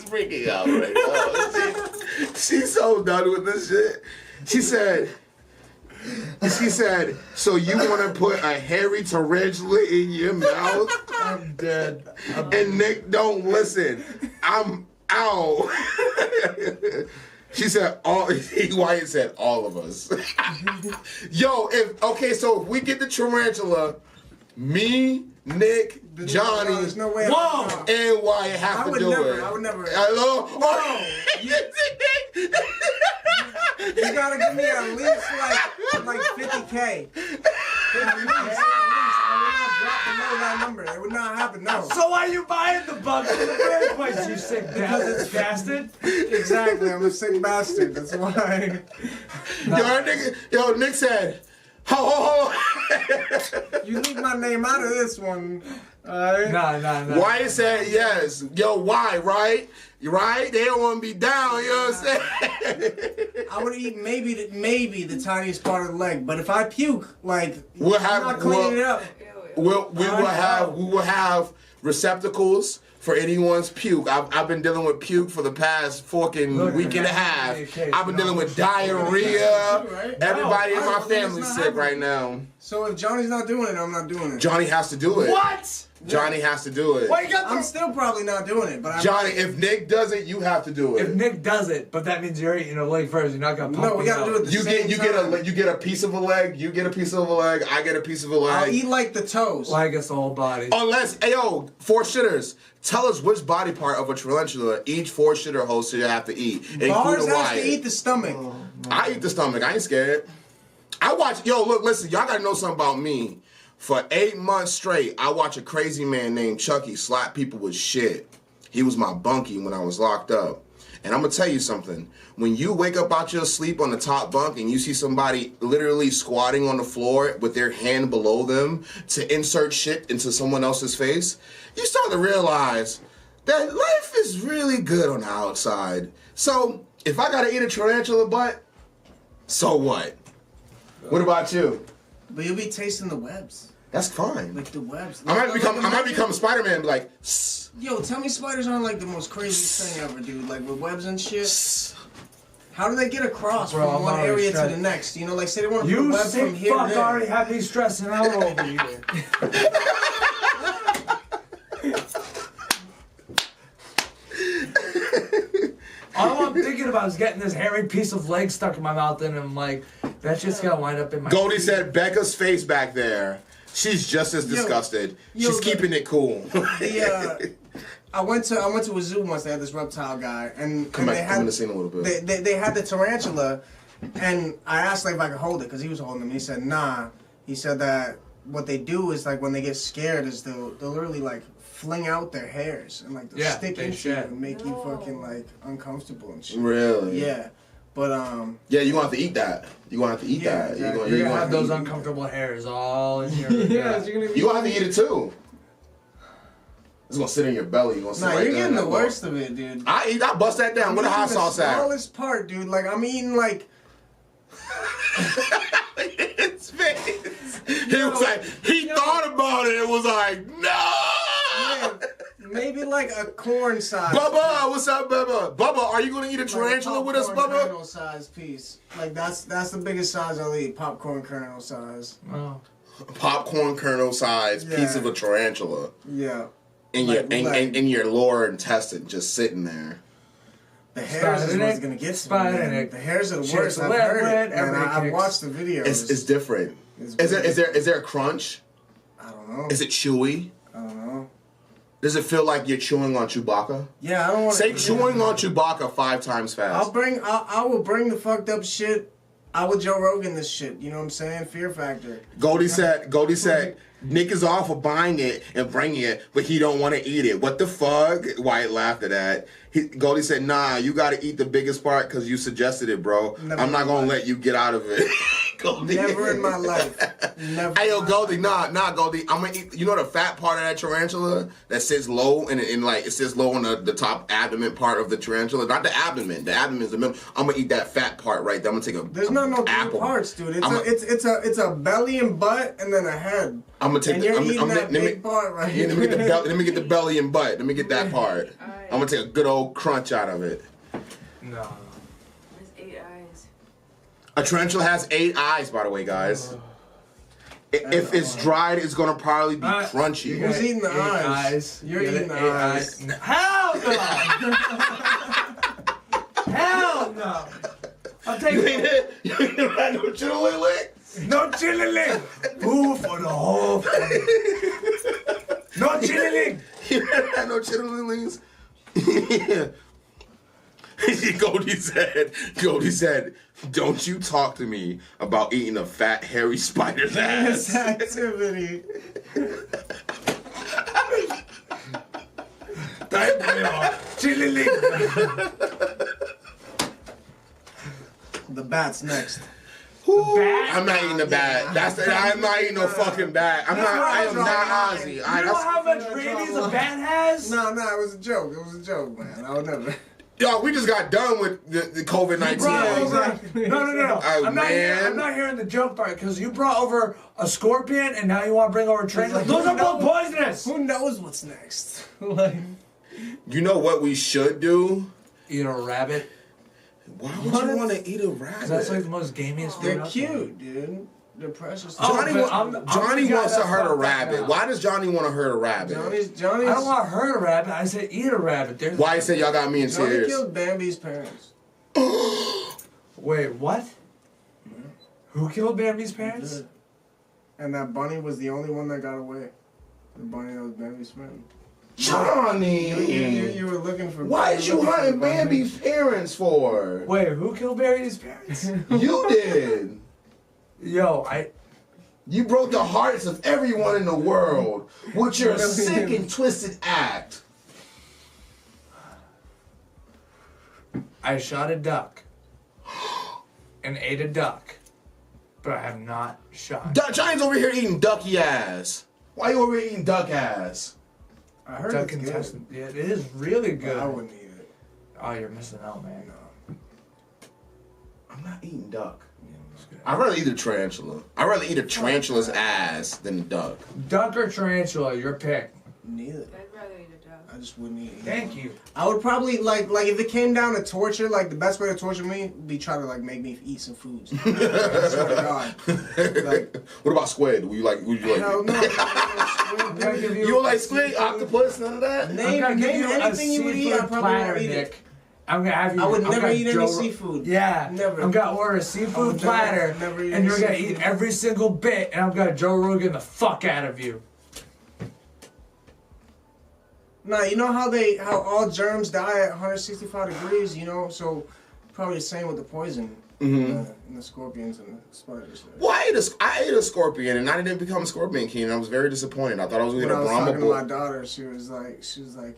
Speaker 1: freaking out right now. She's so done with this shit. She said, so you want to put a hairy tarantula in your mouth?
Speaker 2: I'm dead.
Speaker 1: And Nick, don't listen. I'm out. She said, Wyatt said, all of us. Yo, so if we get the tarantula, me, Nick, Johnny,
Speaker 3: there's no way
Speaker 1: whoa, and Wyatt have to do it.
Speaker 3: I would never.
Speaker 1: Hello?
Speaker 3: You gotta give me at least like 50K. At least. I would not drop below that number. It would not happen, no.
Speaker 2: So why are you buying the bugs in the first place, you sick bastard?
Speaker 3: Exactly, I'm a sick bastard. That's why.
Speaker 1: Nick said, ho.
Speaker 3: You leave my name out of this one.
Speaker 2: No.
Speaker 1: Wyatt said yes. Yo, why, right? Right? They don't want to be down, you know what I'm saying?
Speaker 3: I would eat maybe the tiniest part of the leg, but if I puke, like,
Speaker 1: I'm
Speaker 3: not cleaning it up.
Speaker 1: We will have receptacles for anyone's puke. I've been dealing with puke for the past fucking week and a half. I've been dealing with diarrhea. Everybody in my family's sick right now.
Speaker 3: So if Johnny's not doing it, I'm not doing it.
Speaker 1: Johnny has to do it.
Speaker 2: What?
Speaker 1: Johnny has to do it.
Speaker 3: I'm still probably not doing it, but
Speaker 1: Johnny, if Nick does it, you have to do it.
Speaker 2: If Nick does it, but that means you're eating a leg first. You're not gonna pump.
Speaker 3: No, we gotta do it.
Speaker 1: You get a piece of a leg. You get a piece of a leg. I get a piece of a leg.
Speaker 3: I'll eat like the toes.
Speaker 2: Well, I guess the whole body.
Speaker 1: Unless, four shitters. Tell us which body part of a tarantula each four shitter host should have to eat.
Speaker 3: Bars has to eat the stomach.
Speaker 1: I eat the stomach. I ain't scared. Listen, y'all gotta know something about me. For 8 months straight, I watch a crazy man named Chucky slap people with shit. He was my bunkie when I was locked up. And I'm going to tell you something. When you wake up out your sleep on the top bunk and you see somebody literally squatting on the floor with their hand below them to insert shit into someone else's face, you start to realize that life is really good on the outside. So, if I got to eat a tarantula butt, so what? What about you?
Speaker 3: But you'll be tasting the webs.
Speaker 1: That's fine.
Speaker 3: Like the webs.
Speaker 1: I might become Spider-Man and be like, sss.
Speaker 3: Yo, tell me spiders aren't like the most craziest thing ever, dude. Like with webs and shit. Sss. How do they get across from one area to the next? You know, like say they want to put a web from here to there. You
Speaker 2: already have me stressing out over you. All I'm thinking about is getting this hairy piece of leg stuck in my mouth, and I'm like, that's just gonna wind up in my.
Speaker 1: Goldie said Becca's face back there. She's just as disgusted. She's keeping it cool.
Speaker 3: I went to a zoo once. They had this reptile guy, and
Speaker 1: come in the scene a little bit.
Speaker 3: They had the tarantula, and I asked like if I could hold it because he was holding him. He said nah. He said that what they do is like when they get scared is they'll literally like fling out their hairs and like they'll stick into you and make you fucking like uncomfortable and shit.
Speaker 1: Really?
Speaker 3: Yeah. But
Speaker 1: yeah, you're gonna have to eat that. You're gonna have to eat that.
Speaker 3: Exactly.
Speaker 2: You're gonna have those uncomfortable hairs all in your.
Speaker 3: Yeah,
Speaker 1: you're gonna have to eat it too. It's gonna sit in your belly. You're
Speaker 3: getting the worst of it, dude.
Speaker 1: I bust that down. What a hot sauce at?
Speaker 3: The smallest part, dude. Like I'm eating like.
Speaker 1: His face. He was like, he thought about it. It was like, no.
Speaker 3: Man, maybe like a corn size.
Speaker 1: Bubba, what's up, Bubba? Bubba, are you gonna eat a tarantula with us, Bubba?
Speaker 3: Kernel size piece. Like that's the biggest size I'll eat. Popcorn kernel size.
Speaker 2: Oh.
Speaker 1: Popcorn kernel size piece of a tarantula.
Speaker 3: Yeah.
Speaker 1: In your lower intestine, just sitting there.
Speaker 3: The hairs is what's gonna get to me. The hairs are the worst. I've heard it, and I've watched the videos.
Speaker 1: It's different. Is there a crunch?
Speaker 3: I don't know.
Speaker 1: Is it chewy?
Speaker 3: I don't know.
Speaker 1: Does it feel like you're chewing on Chewbacca?
Speaker 3: Yeah, I don't want to
Speaker 1: say chewing on Chewbacca 5 times fast.
Speaker 3: I will bring the fucked up shit. I will Joe Rogan this shit. You know what I'm saying? Fear factor.
Speaker 1: Goldie said, Nick is all for buying it and bringing it, but he don't want to eat it. What the fuck? Wyatt laughed at that. Goldie said, nah, you got to eat the biggest part because you suggested it, bro. I'm not going to let you get out of it. Goldie.
Speaker 3: Never in my life. Never.
Speaker 1: Hey, yo, Goldie, nah, Goldie. I'm gonna eat. You know the fat part of that tarantula that sits low and like it sits low on the top abdomen part of the tarantula. Not the abdomen. The abdomen is the middle. I'm gonna eat that fat part right there. I'm gonna take a.
Speaker 3: There's no three parts, dude. It's a belly and butt and then a head.
Speaker 1: I'm gonna take.
Speaker 3: That big part right here.
Speaker 1: Let me get the belly and butt. Let me get that part. Right. I'm gonna take a good old crunch out of it.
Speaker 2: No.
Speaker 4: There's 8 eyes.
Speaker 1: A tarantula has 8 eyes, by the way, guys. If it's dried, it's gonna probably be crunchy.
Speaker 3: Who's eating the eyes? You're eating the eyes.
Speaker 2: No. Hell no! Hell no! I'll take it.
Speaker 1: You ain't had no chili.
Speaker 2: No chili. Food for the whole family. No chili.
Speaker 1: You ain't had no chili. Yeah. Goldie said, don't you talk to me about eating a fat, hairy spider's ass.
Speaker 3: This activity.
Speaker 2: Chili.
Speaker 3: The bat's next.
Speaker 1: I'm not eating the bat. I'm not eating no fucking bat. I am not Ozzy.
Speaker 2: You know how much rabies a bat has?
Speaker 3: No, it was a joke. It was a joke, man. I would never.
Speaker 1: Yo, we just got done with the COVID-19.
Speaker 2: No. I'm not hearing the joke part because you brought over a scorpion and now you want to bring over a tarantula. Those are both poisonous.
Speaker 3: Who knows what's next?
Speaker 1: You know what we should do?
Speaker 2: Eat a rabbit.
Speaker 1: Why would you want to eat a rabbit?
Speaker 2: That's like the most gamiest food.
Speaker 3: They're cute, dude. They're precious.
Speaker 1: Johnny wants to hurt a rabbit. Why does Johnny want to hurt a rabbit?
Speaker 3: Johnny's.
Speaker 2: I don't want to hurt a rabbit. I said eat a rabbit.
Speaker 1: Why you say y'all got me in tears?
Speaker 3: Johnny killed Bambi's parents.
Speaker 2: Wait, what? Yeah. Who killed Bambi's parents?
Speaker 3: And that bunny was the only one that got away. The bunny that was Bambi's friend.
Speaker 1: Johnny!
Speaker 3: You were looking for...
Speaker 1: Why did you hunting Bambi's parents for?
Speaker 2: Wait, who killed Bambi's parents?
Speaker 1: You did!
Speaker 2: Yo,
Speaker 1: You broke the hearts of everyone in the world with your sick and twisted act.
Speaker 2: I shot a duck and ate a duck, but I have not shot.
Speaker 1: Johnny's over here eating ducky ass. Why you over here eating duck ass?
Speaker 3: I heard
Speaker 2: duck
Speaker 3: it's
Speaker 2: intestine. Yeah, it is really good.
Speaker 3: I wouldn't eat it.
Speaker 2: Oh, you're missing out, man.
Speaker 3: No.
Speaker 1: I'm not eating duck. I'd rather eat a tarantula. I'd rather eat a tarantula's ass than a duck.
Speaker 2: Duck or tarantula, your pick.
Speaker 3: Neither.
Speaker 4: I'd rather eat a duck.
Speaker 3: I just wouldn't eat it.
Speaker 2: Thank you.
Speaker 3: I would probably, like if it came down to torture, like, the best way to torture me would be try to, like, make me eat some foods. I swear to God. Like,
Speaker 1: what about squid? Would you like?
Speaker 3: Hell no.
Speaker 1: You don't like squid, octopus, none of that?
Speaker 3: Name anything you would eat, I probably won't eat it.
Speaker 2: I'm gonna have you.
Speaker 3: I would never eat any seafood.
Speaker 2: Yeah,
Speaker 3: never.
Speaker 2: I'm gonna order a seafood platter, and you're gonna eat every single bit, and I'm gonna Joe Rogan the fuck out of you.
Speaker 3: Nah, you know how all germs die at 165 degrees, you know? So probably the same with the poison. And the scorpions and the spiders.
Speaker 1: Well, I ate a scorpion, and I didn't become a scorpion king, and I was very disappointed. I thought I was going to eat a Brahma bull.
Speaker 3: I was talking to my daughter, she was like,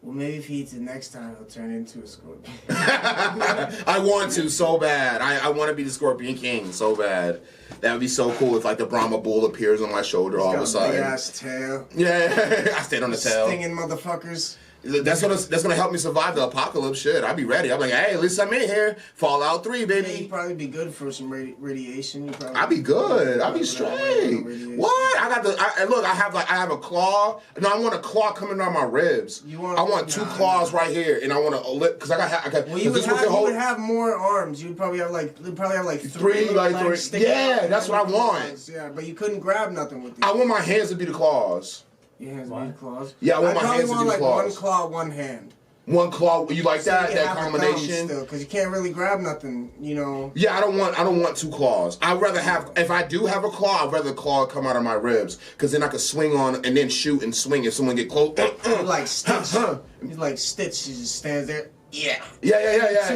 Speaker 3: well, maybe if he eats it next time, he'll turn into a scorpion.
Speaker 1: I want to so bad. I want to be the Scorpion King so bad. That would be so cool if, like, the Brahma bull appears on my shoulder all of a sudden.
Speaker 3: Big ass tail.
Speaker 1: Yeah, I stayed on the tail.
Speaker 3: Stinging motherfuckers.
Speaker 1: That's gonna help me survive the apocalypse. Shit, I'll be ready. I'm like, hey, at least I'm in here. Fallout 3, baby.
Speaker 3: Yeah, you'd probably be good for some radiation.
Speaker 1: I'll be good. I'll be straight. What? Look. I have a claw. No, I want a claw coming out my ribs. I want two claws right here, and I want to lift because I got.
Speaker 3: Well, you would have more arms. You'd probably have like three.
Speaker 1: Yeah, that's what I want.
Speaker 3: Yeah, but you couldn't grab nothing with these.
Speaker 1: I want my hands to be the claws.
Speaker 3: Your hands to be the claws?
Speaker 1: Yeah, I want my hands to be the claws.
Speaker 3: One claw, one hand.
Speaker 1: One claw, you like that combination?
Speaker 3: Because you can't really grab nothing, you know.
Speaker 1: Yeah, I don't want two claws. I'd rather have, if I do have a claw, I'd rather the claw come out of my ribs, because then I could swing on and then shoot and swing if someone get close.
Speaker 3: You're like Stitch. You're like Stitch. He just stands there. Yeah.
Speaker 1: Yeah.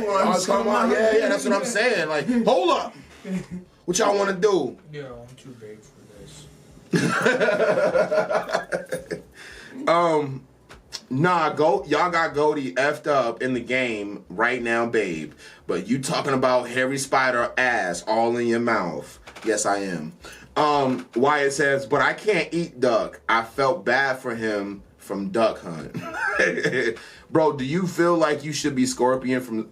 Speaker 1: That's what I'm saying. Like, hold up. What y'all want to do?
Speaker 2: Yo, I'm too big for this.
Speaker 1: Nah, y'all got Goldie effed up in the game right now, babe. But you talking about hairy spider ass all in your mouth. Yes, I am. Wyatt says, but I can't eat duck. I felt bad for him from Duck Hunt. Bro, do you feel like you should be Scorpion from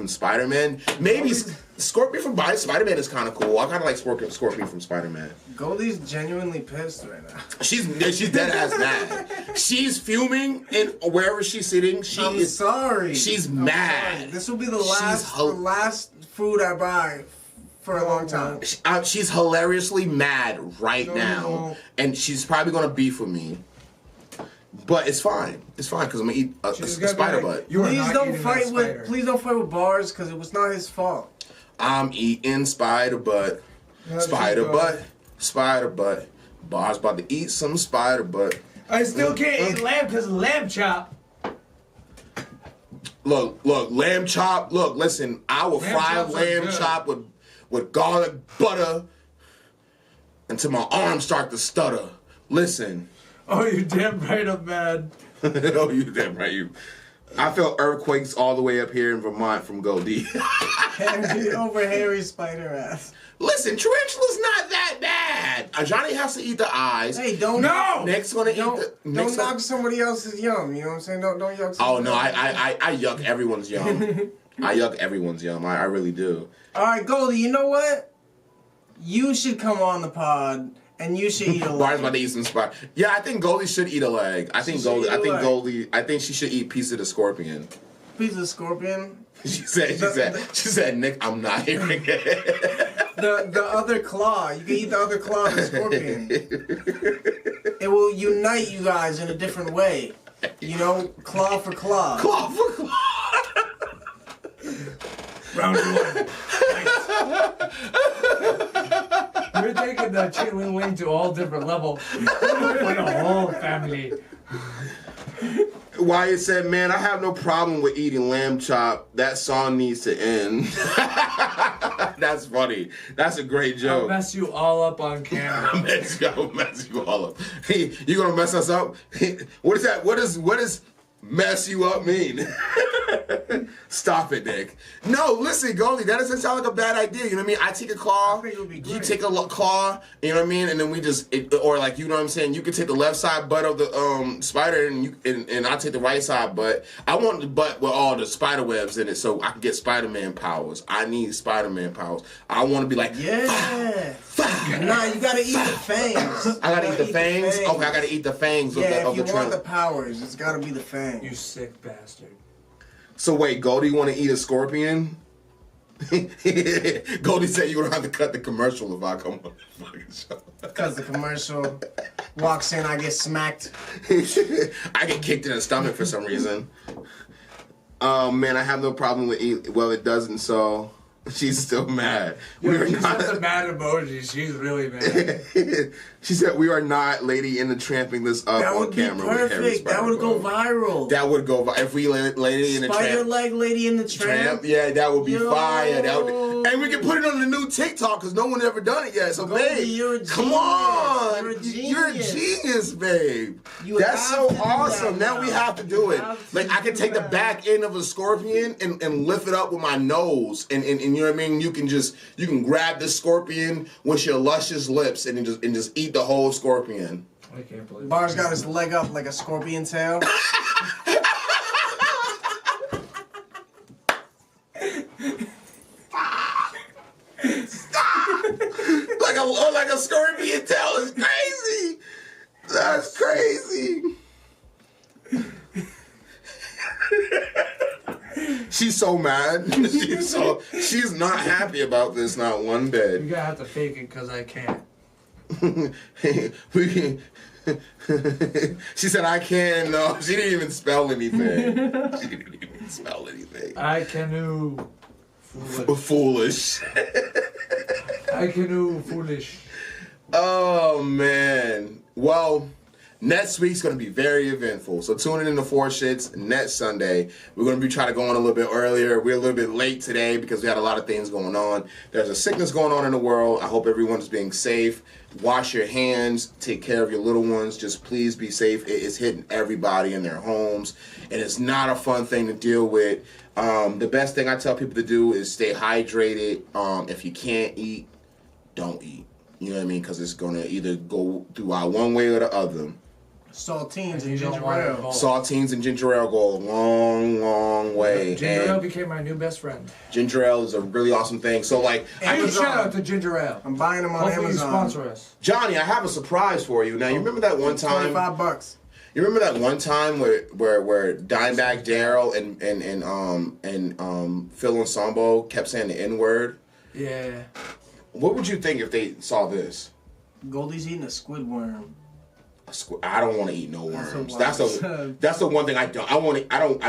Speaker 1: Spider-Man? Maybe Scorpion from Spider-Man is kind of cool. I kind of like Scorpion from Spider-Man.
Speaker 3: Goldie's genuinely pissed right now.
Speaker 1: She's dead ass mad. She's fuming in wherever she's sitting.
Speaker 3: Sorry.
Speaker 1: She's mad.
Speaker 3: Sorry. This will be the last food I buy for a long time.
Speaker 1: She's hilariously mad right now, and she's probably gonna beef with me. But it's fine. It's fine because I'm gonna eat a spider butt.
Speaker 3: Please don't fight with Barz because it was not his fault.
Speaker 1: I'm eating spider butt. Spider butt. Spider butt. Barz about to eat some spider butt.
Speaker 2: I still can't eat lamb because of lamb chop.
Speaker 1: Look, lamb chop. Look, listen, I will fry lamb chop with garlic butter until my arms start to stutter. Listen.
Speaker 2: Oh, you damn right I'm mad.
Speaker 1: Oh, you damn right I felt earthquakes all the way up here in Vermont from Goldie.
Speaker 3: Over hairy spider ass.
Speaker 1: Listen, tarantula's not that bad. Johnny has to eat the eyes.
Speaker 3: Hey, don't.
Speaker 2: No!
Speaker 1: Nick's gonna eat the.
Speaker 3: Don't knock somebody else's yum. You know what I'm saying? Don't yuck.
Speaker 1: Oh no, I yuck everyone's yum. I yuck everyone's yum. I really do.
Speaker 3: All right, Goldie. You know what? You should come on the pod. And you should eat a leg.
Speaker 1: Bar's about to eat some spider. Yeah, I think Goldie should eat a leg. I think she should eat piece of the scorpion.
Speaker 3: Piece of the scorpion?
Speaker 1: She said, Nick, I'm not hearing it.
Speaker 3: The other claw. You can eat the other claw of the scorpion. It will unite you guys in a different way. You know, claw for claw.
Speaker 1: Claw for claw.
Speaker 2: Round one. You're taking the chitlin wing to all different levels for the whole family.
Speaker 1: Wyatt said, man, I have no problem with eating lamb chop. That song needs to end. That's funny. That's a great joke.
Speaker 2: I'll mess you all up on camera.
Speaker 1: I'll mess you all up. You gonna mess us up? What is that? What does mess you up mean? Stop it, Nick. No, listen, Goldie, that doesn't sound like a bad idea. You know what I mean? I take a claw, you take a claw, you know what I mean? And then we just, or like, you know what I'm saying? You can take the left side butt of the spider and I take the right side butt. I want the butt with all the spider webs in it so I can get Spider-Man powers. I need Spider-Man powers. I want to be like,
Speaker 3: yeah. Nah, you gotta eat the fangs.
Speaker 1: I gotta eat the fangs? Okay, I gotta eat the fangs of the
Speaker 3: if you want the powers, it's gotta be the fangs.
Speaker 2: You sick bastard.
Speaker 1: So wait, Goldie want to eat a scorpion? Goldie said you don't have to cut the commercial if I come on the fucking show.
Speaker 3: Because the commercial walks in, I get smacked.
Speaker 1: I get kicked in the stomach for some reason. Man, I have no problem with eat. Well, it doesn't, so she's still mad.
Speaker 2: Yeah, she sent the mad emoji. She's really mad.
Speaker 1: She said we are not Lady in the Tramping this up on camera.
Speaker 3: That would be perfect. That would go viral.
Speaker 1: That would go viral. If we Lady in the Tramp.
Speaker 3: Spider leg Lady in the Tramp.
Speaker 1: Yeah, that would be fire. And we can put it on the new TikTok because no one ever done it yet. So, babe, come on. You're a genius, babe. That's so awesome. Now we have to do it. Like, I can take the back end of a scorpion and lift it up with my nose. And you know what I mean? You can grab the scorpion with your luscious lips and just eat the whole scorpion.
Speaker 2: I can't believe
Speaker 3: Bar's got his leg up like a scorpion tail.
Speaker 1: like a scorpion tail is crazy. That's crazy. She's so mad. She's not happy about this, not one bit.
Speaker 2: You're gonna have to fake it because I can't.
Speaker 1: She said I can. No, she didn't even spell anything.
Speaker 2: I canoe.
Speaker 1: Foolish.
Speaker 2: I canoe foolish.
Speaker 1: Oh man. Well, Next week's going to be very eventful. So tune in to Four Shits next Sunday. We're going to be trying to go on a little bit earlier. We're a little bit late today because we had a lot of things going on. There's a sickness going on in the world. I hope everyone's being safe. Wash your hands. Take care of your little ones. Just please be safe. It is hitting everybody in their homes. And it's not a fun thing to deal with. The best thing I tell people to do is stay hydrated. If you can't eat, don't eat. You know what I mean? Because it's going to either go throughout one way or the other.
Speaker 3: Saltines and ginger ale.
Speaker 1: Saltines and ginger ale go a long, long way.
Speaker 2: Ginger ale became my new best friend.
Speaker 1: Ginger ale is a really awesome thing. So, like,
Speaker 2: shout out to ginger ale.
Speaker 3: I'm buying them on
Speaker 2: Hopefully
Speaker 3: Amazon.
Speaker 2: You sponsor us.
Speaker 1: Johnny, I have a surprise for you. Now, you remember that one time?
Speaker 3: $25.
Speaker 1: You remember that one time where Dimebag Daryl and Phil and Sambo kept saying the N-word?
Speaker 2: Yeah.
Speaker 1: What would you think if they saw this?
Speaker 3: Goldie's eating a squid worm.
Speaker 1: I don't want to eat no worms. That's the one thing I don't. I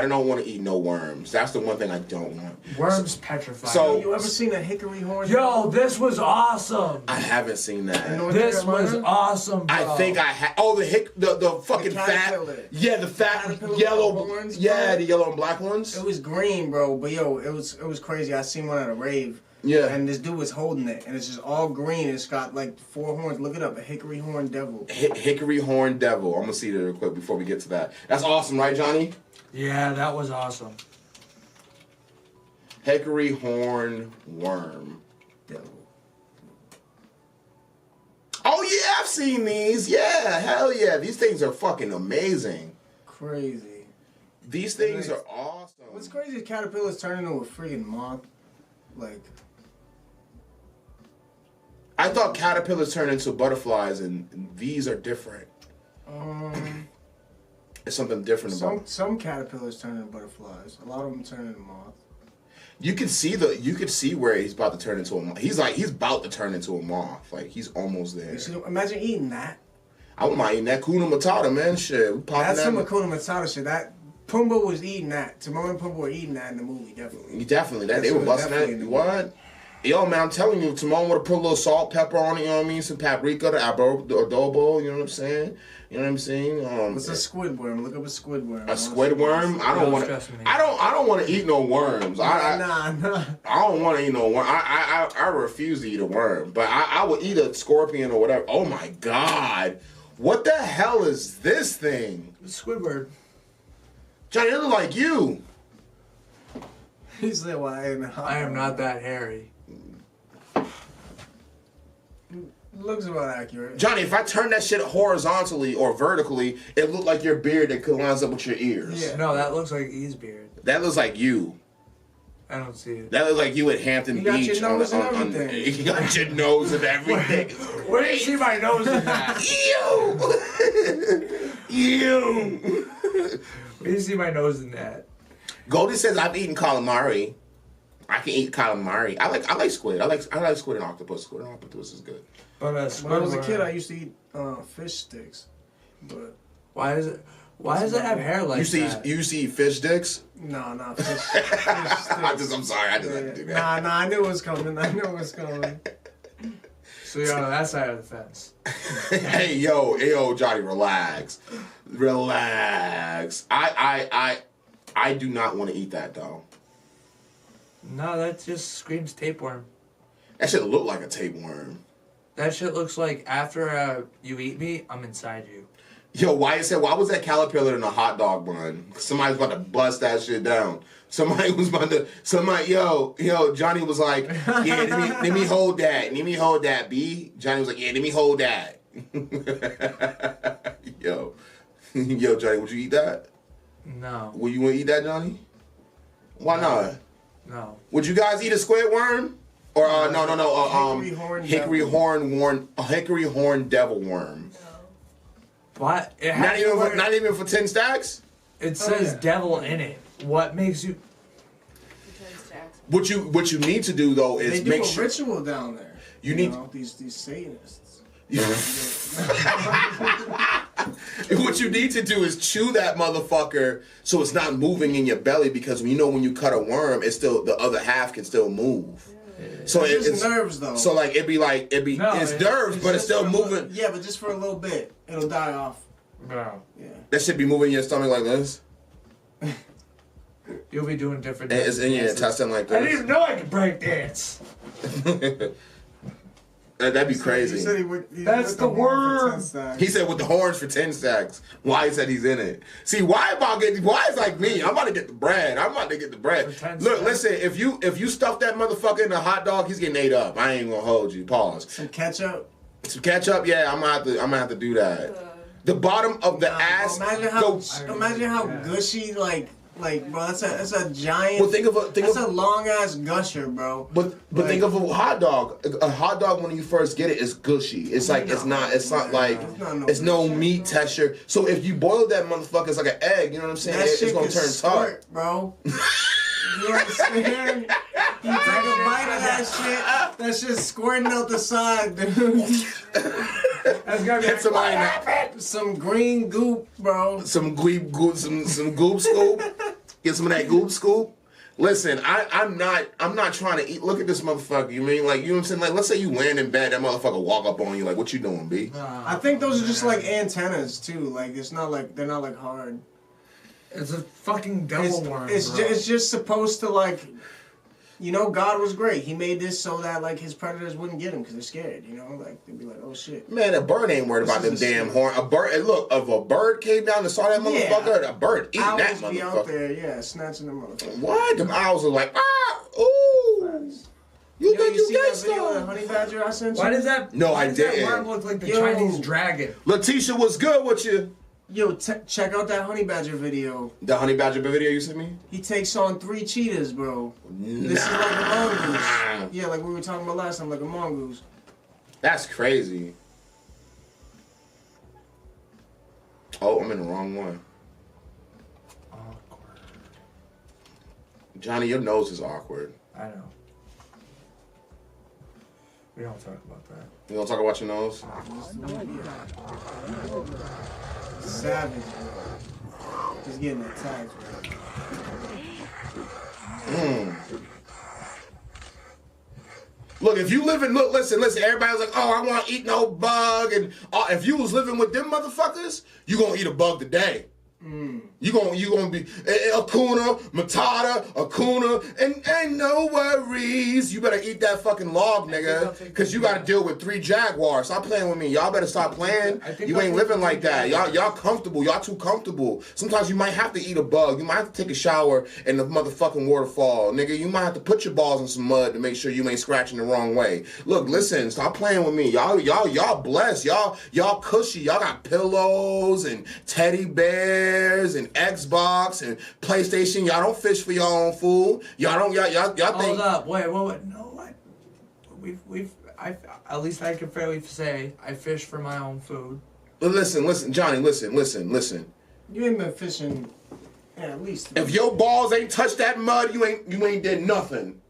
Speaker 1: don't want to eat no worms. That's the one thing I don't want.
Speaker 2: Worms petrified.
Speaker 1: So
Speaker 3: you ever seen a hickory horn?
Speaker 2: Yo, this was awesome.
Speaker 1: I haven't seen that.
Speaker 2: This was awesome, bro.
Speaker 1: I think I had. Oh, the fucking fat. Yeah, the fat yellow horns. Yeah, the yellow and black ones.
Speaker 3: It was green, bro. But yo, it was crazy. I seen one at a rave.
Speaker 1: Yeah.
Speaker 3: And this dude was holding it, and it's just all green. It's got like 4 horns. Look it up, a hickory horn devil.
Speaker 1: Hickory horn devil. I'm gonna see that real quick before we get to that. That's awesome, right, Johnny?
Speaker 2: Yeah, that was awesome.
Speaker 1: Hickory horn worm
Speaker 3: Devil.
Speaker 1: Oh yeah, I've seen these. Yeah, hell yeah. These things are fucking amazing.
Speaker 3: Crazy.
Speaker 1: These things are awesome.
Speaker 3: What's crazy is caterpillars turn into a friggin' moth. Like,
Speaker 1: I thought caterpillars turn into butterflies, and these are different. It's something different about
Speaker 3: some caterpillars turn into butterflies. A lot of them turn into moths.
Speaker 1: You could see where he's about to turn into a moth. He's about to turn into a moth. Like he's almost there.
Speaker 3: Imagine eating that.
Speaker 1: I wouldn't mind eating that Kuna Matata, man. Shit, we popping
Speaker 3: that's
Speaker 1: that.
Speaker 3: some Kuna Matata shit. That Pumbaa was eating that. Timon and Pumbaa were eating that in the movie, definitely.
Speaker 1: Definitely. They were busting that. What? Yo, man, I'm telling you, Timon would have put a little salt, pepper on it, you know what I mean? Some paprika, the adobo, you know what I'm saying? You know what I'm saying?
Speaker 3: What's a squid worm? Look up a squid worm.
Speaker 1: A squid worm? I don't want to. I don't want to eat no worms.
Speaker 3: Nah.
Speaker 1: I don't want to eat no worm. I refuse to eat a worm, but I would eat a scorpion or whatever. Oh my god, what the hell is this thing?
Speaker 2: Squidward.
Speaker 1: Johnny, it look like you.
Speaker 3: He said, "Well,
Speaker 2: I am not that hairy."
Speaker 3: Looks about accurate.
Speaker 1: Johnny, if I turn that shit horizontally or vertically, it look like your beard that lines up with your ears.
Speaker 2: Yeah. No, that looks like E's beard.
Speaker 1: That looks like you.
Speaker 2: I don't see it.
Speaker 1: That looks like you at Hampton Beach.
Speaker 3: You got your nose and everything.
Speaker 1: You got your nose and everything.
Speaker 2: Where do you see my nose in that?
Speaker 1: Ew.
Speaker 2: Where do you see my nose in that?
Speaker 1: Goldie says I've eaten calamari. I can eat calamari. I like squid. I like squid and octopus. Squid and octopus is good.
Speaker 2: But
Speaker 3: when I was a kid, I used to eat fish sticks. But
Speaker 2: why does it have hair like that?
Speaker 1: You used to eat fish dicks?
Speaker 3: No, fish sticks.
Speaker 1: I'm sorry. I just had to do that.
Speaker 3: Nah, I knew it was coming.
Speaker 2: So you're on that side of the fence.
Speaker 1: Hey, yo, Johnny, relax. I do not want to eat that though.
Speaker 2: No, that just screams tapeworm.
Speaker 1: That shit look like a tapeworm.
Speaker 2: That shit looks like after you eat me, I'm inside you.
Speaker 1: Yo, why was that caterpillar in a hot dog bun? Somebody's about to bust that shit down. Yo, Johnny was like, yeah, let me hold that. Let me hold that, B. Johnny was like, yeah, let me hold that. Yo, Johnny, would you eat that?
Speaker 2: No.
Speaker 1: Would you want to eat that, Johnny? Why not?
Speaker 2: No.
Speaker 1: Would you guys eat a squid worm? Or no. Hickory horn devil worm.
Speaker 2: What?
Speaker 1: Not even for 10 stacks?
Speaker 2: It says devil in it. What makes you?
Speaker 4: 10 stacks.
Speaker 1: What you need to do though is make sure
Speaker 3: ritual down there. You need these Satanists.
Speaker 1: What you need to do is chew that motherfucker so it's not moving in your belly, because when you cut a worm, it's still the other half can still move. So it's
Speaker 3: nerves though.
Speaker 1: So it's nerves, but it's still moving.
Speaker 3: Yeah, but just for a little bit, it'll die off.
Speaker 2: No.
Speaker 3: Yeah.
Speaker 1: That shit be moving your stomach like this.
Speaker 2: You'll be doing different
Speaker 1: And it's in your intestine like this.
Speaker 2: I didn't even know I could break dance.
Speaker 1: That'd be crazy.
Speaker 3: He said he
Speaker 2: That's the word.
Speaker 1: He said with the horns for 10 stacks. Why he said he's in it. See, why is like me? I'm about to get the bread. Look, listen, if you stuff that motherfucker in a hot dog, he's getting ate up. I ain't gonna hold you. Pause.
Speaker 3: Some ketchup.
Speaker 1: Yeah, I'm gonna have to do that. The bottom of the ass.
Speaker 3: Imagine how gushy bro, that's a giant.
Speaker 1: Well, think of
Speaker 3: a long ass gusher, bro.
Speaker 1: But think of a hot dog. A hot dog when you first get it is gushy. It's like it's no meat texture. So if you boil that motherfucker, it's like an egg. You know what I'm saying? It's gonna turn tough,
Speaker 3: bro. You understand? You take a bite of that shit. That shit's squirting out the side, dude.
Speaker 2: That's gonna be
Speaker 3: some green goop, bro.
Speaker 1: Some goop scoop. Get some of that goop scoop. Listen, I'm not trying to eat. Look at this motherfucker. You mean like, you know what I'm saying? Like, let's say you land in bed, that motherfucker walk up on you like, what you doing, B?
Speaker 3: I think those are just like antennas too. Like they're not like hard.
Speaker 2: It's a fucking devil worm.
Speaker 3: It's just supposed to like, you know, God was great. He made this so that like his predators wouldn't get him because they're scared. You know, like they'd be like, oh shit.
Speaker 1: Man, a bird ain't worried about them damn horn. A bird. And look, if a bird came down and saw that motherfucker, a bird eating that motherfucker.
Speaker 3: Be out there, yeah, snatching the motherfucker.
Speaker 1: What? Them owls are like, ooh. You think you get
Speaker 3: that video of the honey badger I sent you?
Speaker 2: Why does that?
Speaker 1: No,
Speaker 2: why
Speaker 1: I
Speaker 2: does
Speaker 1: didn't.
Speaker 2: That worm look like the Chinese dragon?
Speaker 1: Letitia, what's good with you?
Speaker 3: Yo, check out that honey badger video.
Speaker 1: The honey badger video you sent me?
Speaker 3: He takes on 3 cheetahs, bro. This is like a mongoose. Yeah, like we were talking about last time, like a mongoose.
Speaker 1: That's crazy. Oh, I'm in the wrong one.
Speaker 2: Awkward.
Speaker 1: Johnny, your nose is awkward.
Speaker 2: I know. We don't talk about that.
Speaker 1: You don't talk about your nose?
Speaker 3: Savage, bro. Just getting attacked, bro.
Speaker 1: Look, if you listen, everybody's like, oh, I want to eat no bug. And if you was living with them motherfuckers, you going to eat a bug today. You gonna be Akuna Matata, and no worries. You better eat that fucking log, nigga, cause you gotta deal with 3 jaguars. Stop playing with me. Y'all better stop playing. You ain't living like that. Y'all comfortable. Y'all too comfortable. Sometimes you might have to eat a bug. You might have to take a shower in the motherfucking waterfall, nigga. You might have to put your balls in some mud to make sure you ain't scratching the wrong way. Look, listen, stop playing with me. Y'all blessed. Y'all cushy. Y'all got pillows and teddy bears and Xbox and PlayStation. Y'all don't fish for your own food. Y'all think.
Speaker 2: Hold up, wait. No, what? At least I can fairly say I fish for my own food.
Speaker 1: But listen, Johnny, listen.
Speaker 3: You ain't been fishing, at least.
Speaker 1: If your balls ain't touched that mud, you ain't did nothing.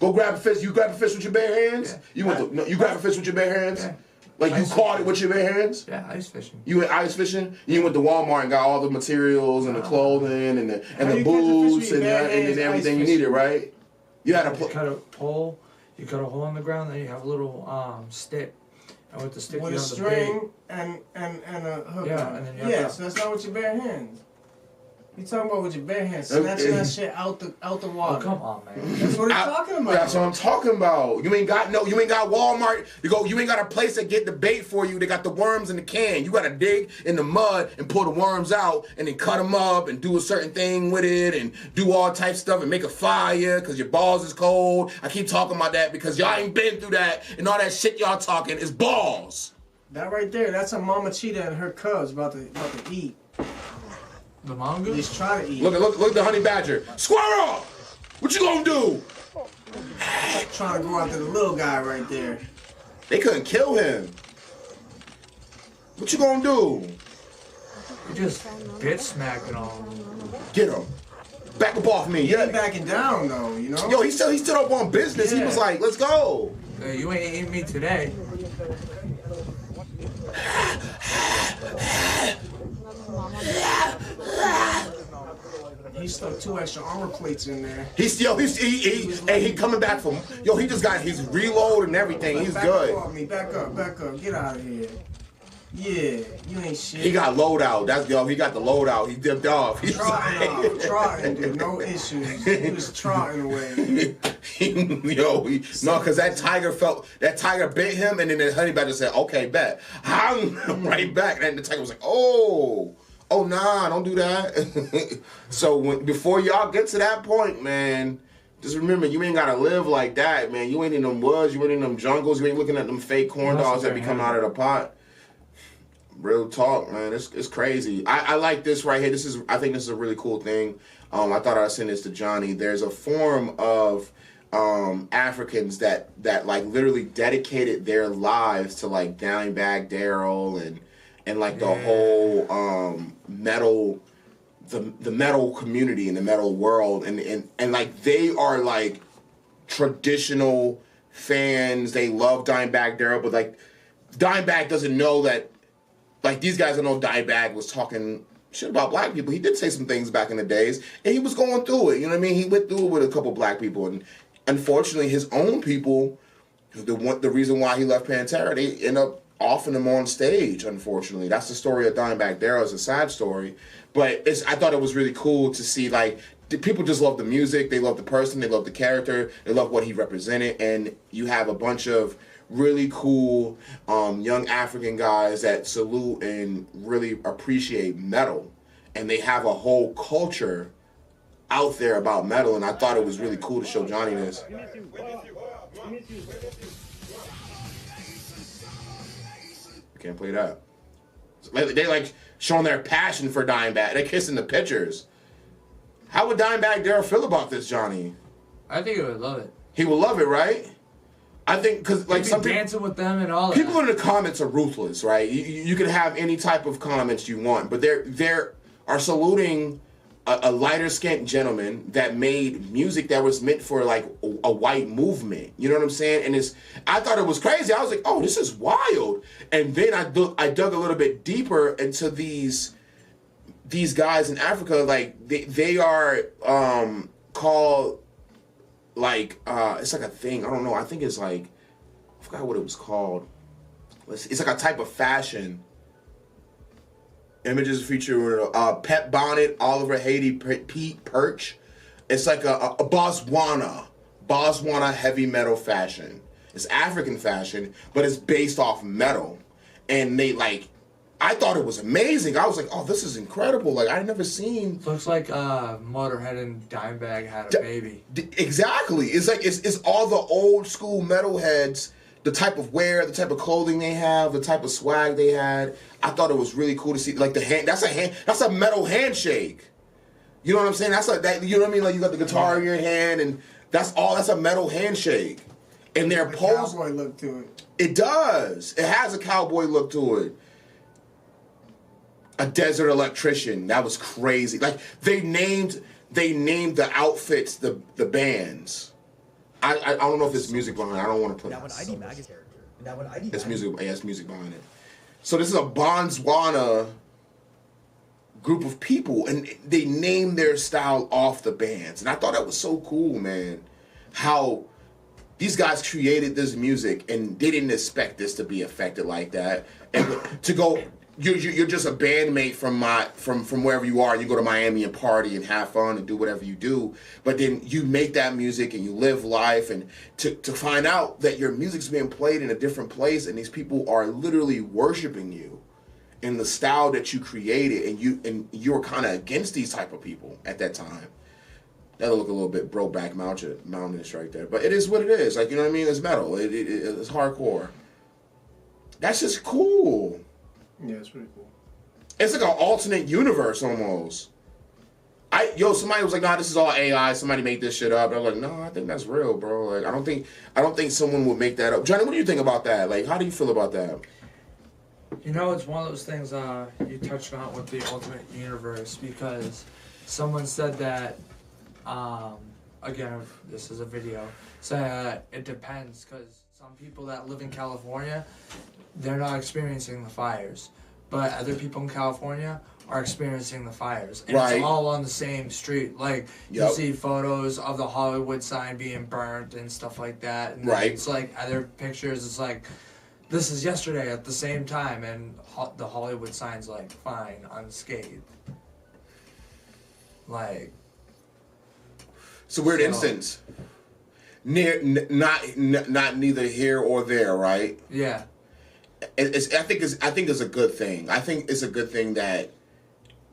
Speaker 1: Go grab a fish. You grab a fish with your bare hands. Yeah. You grab a fish with your bare hands. Yeah. Like you caught it with your bare hands?
Speaker 2: Yeah, ice fishing.
Speaker 1: You went ice fishing? You went to Walmart and got all the materials and the clothing and the boots and everything you needed, right? You had
Speaker 2: to cut a pole. You cut a hole in the ground. Then you have a little stick, and with the stick
Speaker 3: with
Speaker 2: you
Speaker 3: a
Speaker 2: have
Speaker 3: string and a hook.
Speaker 2: Yeah, and then
Speaker 3: so that's not with your bare hands. You talking about with your bare hands, snatching that shit out the water.
Speaker 2: Oh, come on, man.
Speaker 3: That's what I'm talking about.
Speaker 1: That's what I'm talking about. You ain't got Walmart. You ain't got a place that get the bait for you. They got the worms in the can. You got to dig in the mud and pull the worms out and then cut them up and do a certain thing with it and do all types of stuff and make a fire because your balls is cold. I keep talking about that because y'all ain't been through that and all that shit y'all talking is balls.
Speaker 3: That right there, that's a mama cheetah and her cubs about to eat.
Speaker 2: The mongoose?
Speaker 3: He's trying to eat.
Speaker 1: Look at the honey badger. Squirrel! What you gonna do?
Speaker 3: Trying to go after the little guy right there.
Speaker 1: They couldn't kill him. What you gonna do?
Speaker 2: You just bit smacking on him.
Speaker 1: Get him. Back up off me.
Speaker 3: He ain't backing down though, you know?
Speaker 1: Yo, he stood up on business. Yeah. He was like, let's go.
Speaker 2: You ain't eating me today.
Speaker 3: He stuck 2 extra armor plates in there.
Speaker 1: He coming back from he's reloaded and everything. He's good.
Speaker 3: Back up. Get out of here. Yeah, you ain't shit.
Speaker 1: He got loadout. He got the loadout. He dipped off. He's
Speaker 3: trotting, dude. No issues. He was trotting away.
Speaker 1: Because that tiger bit him, and then the honey badger said, "Okay, bet." I'm right back, and the tiger was like, "Oh, nah, don't do that." So before y'all get to that point, man, just remember you ain't gotta live like that, man. You ain't in them woods, you ain't in them jungles, you ain't looking at them fake corn dogs that be coming out of the pot. Real talk, man. It's crazy. I like this right here. I think this is a really cool thing. I thought I'd send this to Johnny. There's a forum of Africans that like literally dedicated their lives to like Dimebag Darrell and like the whole metal the metal community and the metal world and like they are like traditional fans. They love Dimebag Darrell, but like Dimebag doesn't know that. Like, these guys don't know Dimebag was talking shit about black people. He did say some things back in the days, and he was going through it. You know what I mean? He went through it with a couple black people, and unfortunately, his own people, the reason why he left Pantera, they end up offing him on stage, unfortunately. That's the story of Dimebag Darrell. It's a sad story, but I thought it was really cool to see, like, people just love the music, they love the person, they love the character, they love what he represented, and you have a bunch of really cool young African guys that salute and really appreciate metal, and they have a whole culture out there about metal, and I thought it was really cool to show Johnny this. I can't play that. They like showing their passion for Dimebag. They're kissing the pictures. How would Dimebag Darrell feel about this, Johnny?
Speaker 2: I think he would love it.
Speaker 1: He would love it, right? I think because like some
Speaker 2: dancing with them and all
Speaker 1: people in the comments are ruthless, right? You can have any type of comments you want, but they are saluting a lighter skinned gentleman that made music that was meant for like a white movement. You know what I'm saying? And I thought it was crazy. I was like, oh, this is wild. And then I dug a little bit deeper into these guys in Africa. Like they are called. Like, it's like a thing. I don't know. I think it's like, I forgot what it was called. It's like a type of fashion. Images feature Pet Bonnet, Oliver Haiti, Pete Perch. It's like a Botswana heavy metal fashion. It's African fashion, but it's based off metal. And they like, I thought it was amazing. I was like, oh, this is incredible. Like, I'd never seen...
Speaker 2: Looks like Motorhead and Dimebag had a baby.
Speaker 1: Exactly. It's like, it's all the old school metalheads, the type of wear, the type of clothing they have, the type of swag they had. I thought it was really cool to see. Like, that's a metal handshake. You know what I'm saying? You know what I mean? Like, you got the guitar in your hand, and that's a metal handshake. And their pose...
Speaker 3: cowboy look to it.
Speaker 1: It does. It has a cowboy look to it. A desert electrician. That was crazy. Like they named the outfits the bands. I don't know if it's music behind it. I don't want to put
Speaker 5: that one ID Mag is character. That one ID.
Speaker 1: It's music. Yeah, it's music behind it. So this is a Botswana group of people, and they named their style off the bands, and I thought that was so cool, man. How these guys created this music, and they didn't expect this to be affected like that, and to go. You're just a bandmate from wherever you are. You go to Miami and party and have fun and do whatever you do. But then you make that music and you live life, and to find out that your music's being played in a different place and these people are literally worshiping you in the style that you created, and you're kind of against these type of people at that time. That'll look a little bit Brokeback Mountain-ish right there. But it is what it is. Like, you know what I mean? It's metal. It's hardcore. That's just cool.
Speaker 3: Yeah, it's pretty cool.
Speaker 1: It's like an alternate universe almost. Somebody was like, nah, this is all AI. Somebody made this shit up. And I'm like, no, I think that's real, bro. Like, I don't think someone would make that up. Johnny, what do you think about that? Like, how do you feel about that?
Speaker 2: You know, it's one of those things you touched on with the alternate universe, because someone said that, again, this is a video, saying it depends, because some people that live in California, they're not experiencing the fires, but other people in California are experiencing the fires, and
Speaker 1: right.
Speaker 2: It's all on the same street. Like, you see photos of the Hollywood sign being burnt and stuff like that, and
Speaker 1: right.
Speaker 2: It's like other pictures, it's like this is yesterday at the same time, and the Hollywood sign's like, fine, unscathed. Like...
Speaker 1: It's a weird instance. Not neither here or there, right?
Speaker 2: Yeah.
Speaker 1: I think it's a good thing. I think it's a good thing that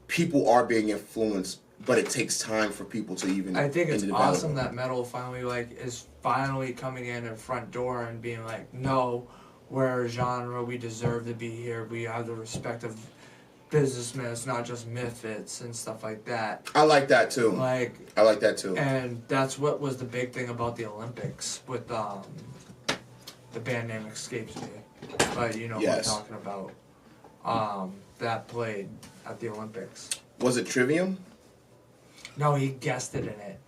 Speaker 1: people are being influenced, but it takes time for people to even.
Speaker 2: I think it's awesome that metal finally is finally coming in at front door and being like, no, we're a genre, we deserve to be here, we have the respect of businessmen, it's not just misfits and stuff like that.
Speaker 1: I like that too. I like that too.
Speaker 2: And that's what was the big thing about the Olympics with the band name escapes me, but you know what I'm talking about. That played at the Olympics. Was it Trivium? No, he guested in it.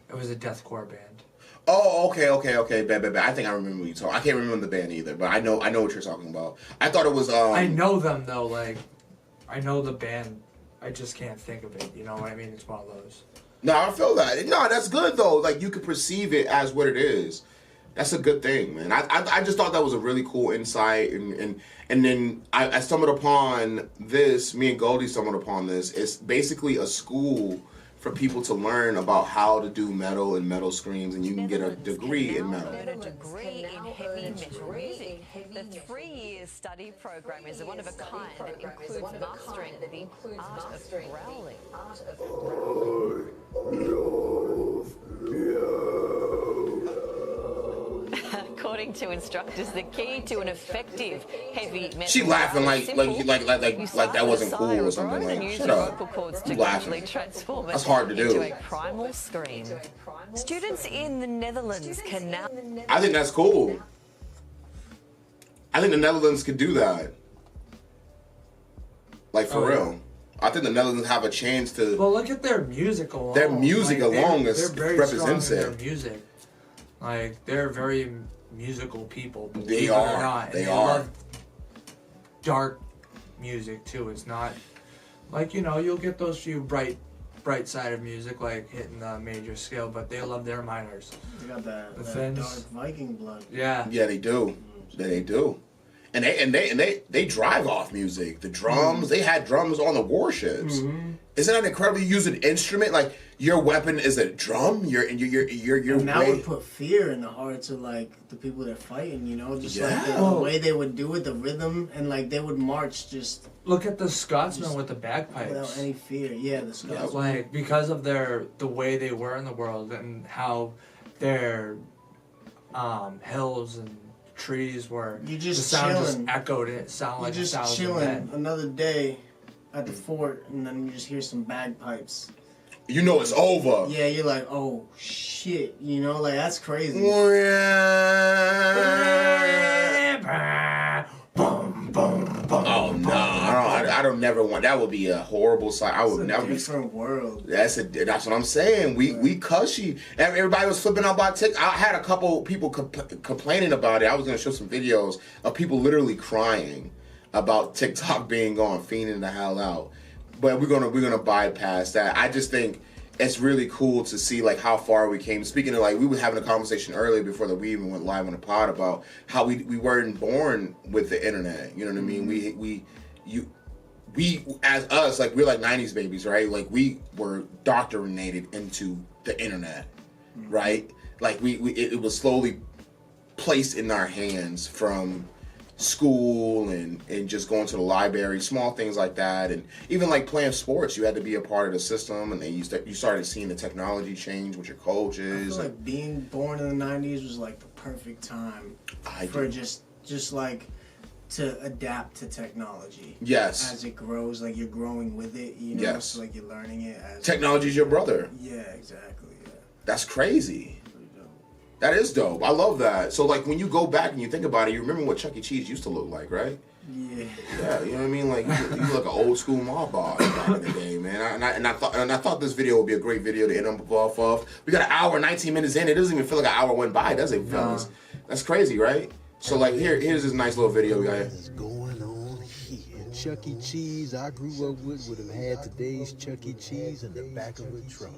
Speaker 2: It was a deathcore band.
Speaker 1: Oh, okay. Bad. I think I remember what you talking. I can't remember the band either, but I know what you're talking about. I thought it was.
Speaker 2: I know them though. Like, I know the band. I just can't think of it. You know what I mean? It's one of those.
Speaker 1: No, I feel that. No, that's good though. Like you can perceive it as what it is. That's a good thing, man. I just thought that was a really cool insight, and then I stumbled upon this. Me and Goldie stumbled upon this. It's basically a school for people to learn about how to do metal and metal screams, and you can get a degree in metal.
Speaker 6: A degree in heavy metal music. The 3-year study program is one of a kind that includes mastering the art of growling. According to instructors, the key to an effective heavy metal.
Speaker 1: She laughing like that wasn't cool or something. Like, shut up. You laughing. That's hard to do.
Speaker 6: Into a primal scream. Students in the Netherlands can now.
Speaker 1: I think that's cool. I think the Netherlands could do that. Like for real. I think the Netherlands have a chance to.
Speaker 2: Well, look at their music alone.
Speaker 1: Their music alone
Speaker 2: they're very
Speaker 1: represents
Speaker 2: strong in
Speaker 1: it.
Speaker 2: their music. Like they're very musical people.
Speaker 1: They are. They are.
Speaker 2: Love dark music too. It's not like you'll get those few bright side of music like hitting the major scale, but they love their minors.
Speaker 3: They got the
Speaker 2: Finns.
Speaker 3: dark Viking blood.
Speaker 2: Yeah.
Speaker 1: Yeah, they do. They do. And they drive off music. The drums, they had drums on the warships. Mm-hmm. Isn't that incredibly used an instrument? Like your weapon is a drum. And
Speaker 3: that would put fear in the hearts of like the people they're fighting. Just like the way they would do it, the rhythm, and like they would march just.
Speaker 2: Look at the Scotsmen with the bagpipes.
Speaker 3: Without any fear, yeah, the Scotsmen.
Speaker 2: Like because of the way they were in the world and how their hills and trees were.
Speaker 3: You just
Speaker 2: the sound
Speaker 3: chilling.
Speaker 2: Just echoed it. Sound like
Speaker 3: just
Speaker 2: 1,000
Speaker 3: chilling
Speaker 2: men.
Speaker 3: Another day at the fort, and then you just hear some bagpipes.
Speaker 1: You know it's over.
Speaker 3: Yeah, you're like, oh shit, like that's crazy.
Speaker 1: Oh no, I don't never want. That would be a horrible sight. I would never be.
Speaker 3: Different world.
Speaker 1: That's what I'm saying. We cushy. Everybody was flipping out about TikTok. I had a couple people complaining about it. I was gonna show some videos of people literally crying about TikTok being gone, fiending the hell out. But we're gonna bypass that. I just think it's really cool to see like how far we came. Speaking of like, we were having a conversation earlier before that we even went live on the pod about how we weren't born with the internet. You know what I mean? We as us, like we're like 90s babies, right? Like we were indoctrinated into the internet, right? Like it was slowly placed in our hands from school and just going to the library, small things like that, and even like playing sports, you had to be a part of the system, and then you started seeing the technology change with your coaches.
Speaker 3: I feel like being born in the 90s was like the perfect time for just like to adapt to technology.
Speaker 1: Yes.
Speaker 3: As it grows, like you're growing with it,
Speaker 1: Yes.
Speaker 3: So like you're learning it as
Speaker 1: technology's your brother.
Speaker 3: Yeah, exactly. Yeah.
Speaker 1: That's crazy. That is dope. I love that. So, like, when you go back and you think about it, you remember what Chuck E. Cheese used to look like, right?
Speaker 3: Yeah.
Speaker 1: Yeah, you know what I mean? Like, you look like an old school mob boss back in the day, man. And I thought this video would be a great video to end up off of. We got an hour, 19 minutes in. It doesn't even feel like an hour went by, does it, fellas? That's crazy, right? So, like, here's this nice little video, guys.
Speaker 7: What is going on here? Chuck E. Cheese I grew up with would have had today's Chuck E. Cheese in the back of a truck.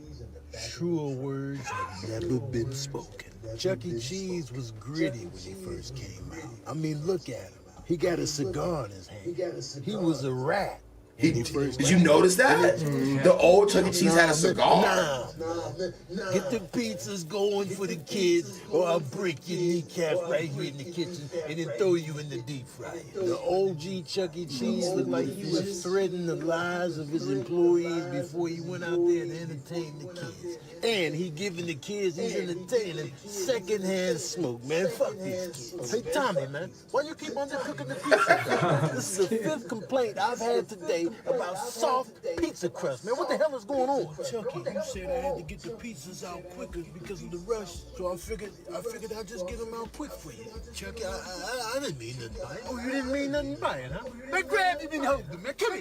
Speaker 7: Truer words have never been spoken. Chuck E. Cheese was gritty when he first came out. I mean, look at him. He got a cigar in his hand. He was a rat.
Speaker 1: Did you notice that? The old Chuck E. Cheese had a cigar.
Speaker 7: Nah. Get the pizzas going for the kids, or I'll break your kneecap right here in the kitchen and then throw you in the deep fryer. The OG Chuck E. Cheese looked like he was threading the lives of his employees before he went out there to entertain the kids. And he giving the kids he's entertaining secondhand smoke, man. Fuck these kids. Hey, Tommy, man, why you keep undercooking the pizza? This is the 5th complaint I've had today about soft pizza crust, man. What the hell is going on? Chucky, you said I had to get the pizzas out quicker because of the rush, so I figured I'd just get them out quick for you. Chucky, I didn't mean nothing by it. Oh, you didn't mean nothing by it, huh? Man, grab him and hold him, man. Come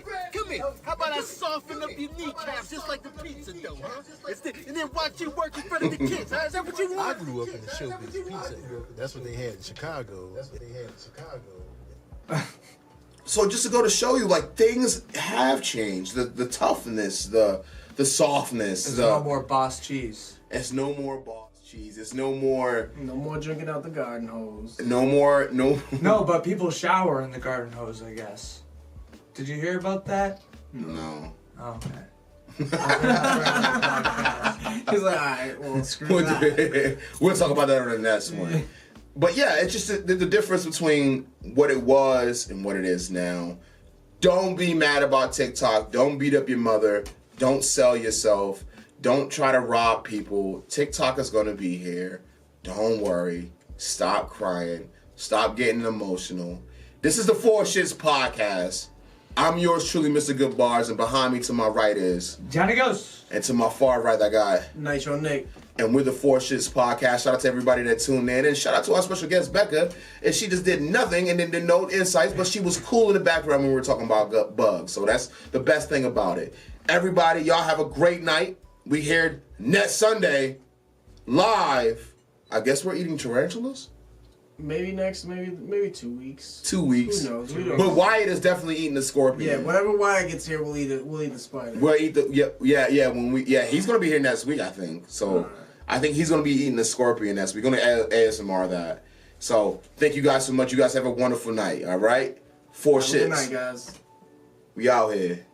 Speaker 7: here. How about I soften up your kneecaps just like the pizza dough, huh? And then watch you work in front of the kids, huh? Is that what you want? I grew up in the showbiz pizza. That's what they had in Chicago.
Speaker 1: So just to go to show you, like, things have changed. The toughness, the softness.
Speaker 2: There's no more boss cheese.
Speaker 1: It's no more boss cheese. It's no more...
Speaker 3: No more drinking out the garden hose.
Speaker 1: No,
Speaker 2: but people shower in the garden hose, I guess. Did you hear about that?
Speaker 1: No.
Speaker 2: Oh, okay.
Speaker 3: He's like, alright, well, screw that.
Speaker 1: We'll talk about that on the next one. But yeah, it's just the difference between what it was and what it is now. Don't be mad about TikTok. Don't beat up your mother. Don't sell yourself. Don't try to rob people. TikTok is going to be here. Don't worry. Stop crying. Stop getting emotional. This is the Four Shits Podcast. I'm yours truly, Mr.Goodbarz, and behind me to my right is
Speaker 2: Johnny Ghost.
Speaker 1: And to my far right, I got
Speaker 3: Nitro Nick.
Speaker 1: And we're the Four Shits Podcast. Shout out to everybody that tuned in. And shout out to our special guest, Becca. And she just did nothing and did no insights, but she was cool in the background when we were talking about bugs. So that's the best thing about it. Everybody, y'all have a great night. We here next Sunday, live. I guess we're eating tarantulas?
Speaker 3: Maybe 2 weeks.
Speaker 1: 2 weeks.
Speaker 3: Who knows? We don't
Speaker 1: But
Speaker 3: know.
Speaker 1: Wyatt is definitely eating the scorpion.
Speaker 3: Yeah, whenever Wyatt gets here, we'll eat the spider.
Speaker 1: We'll eat the he's gonna be here next week, I think. So I think he's gonna be eating the scorpion next week. We're gonna ASMR that. So thank you guys so much. You guys have a wonderful night. All right, Four Shits.
Speaker 3: Good night, guys.
Speaker 1: We out here.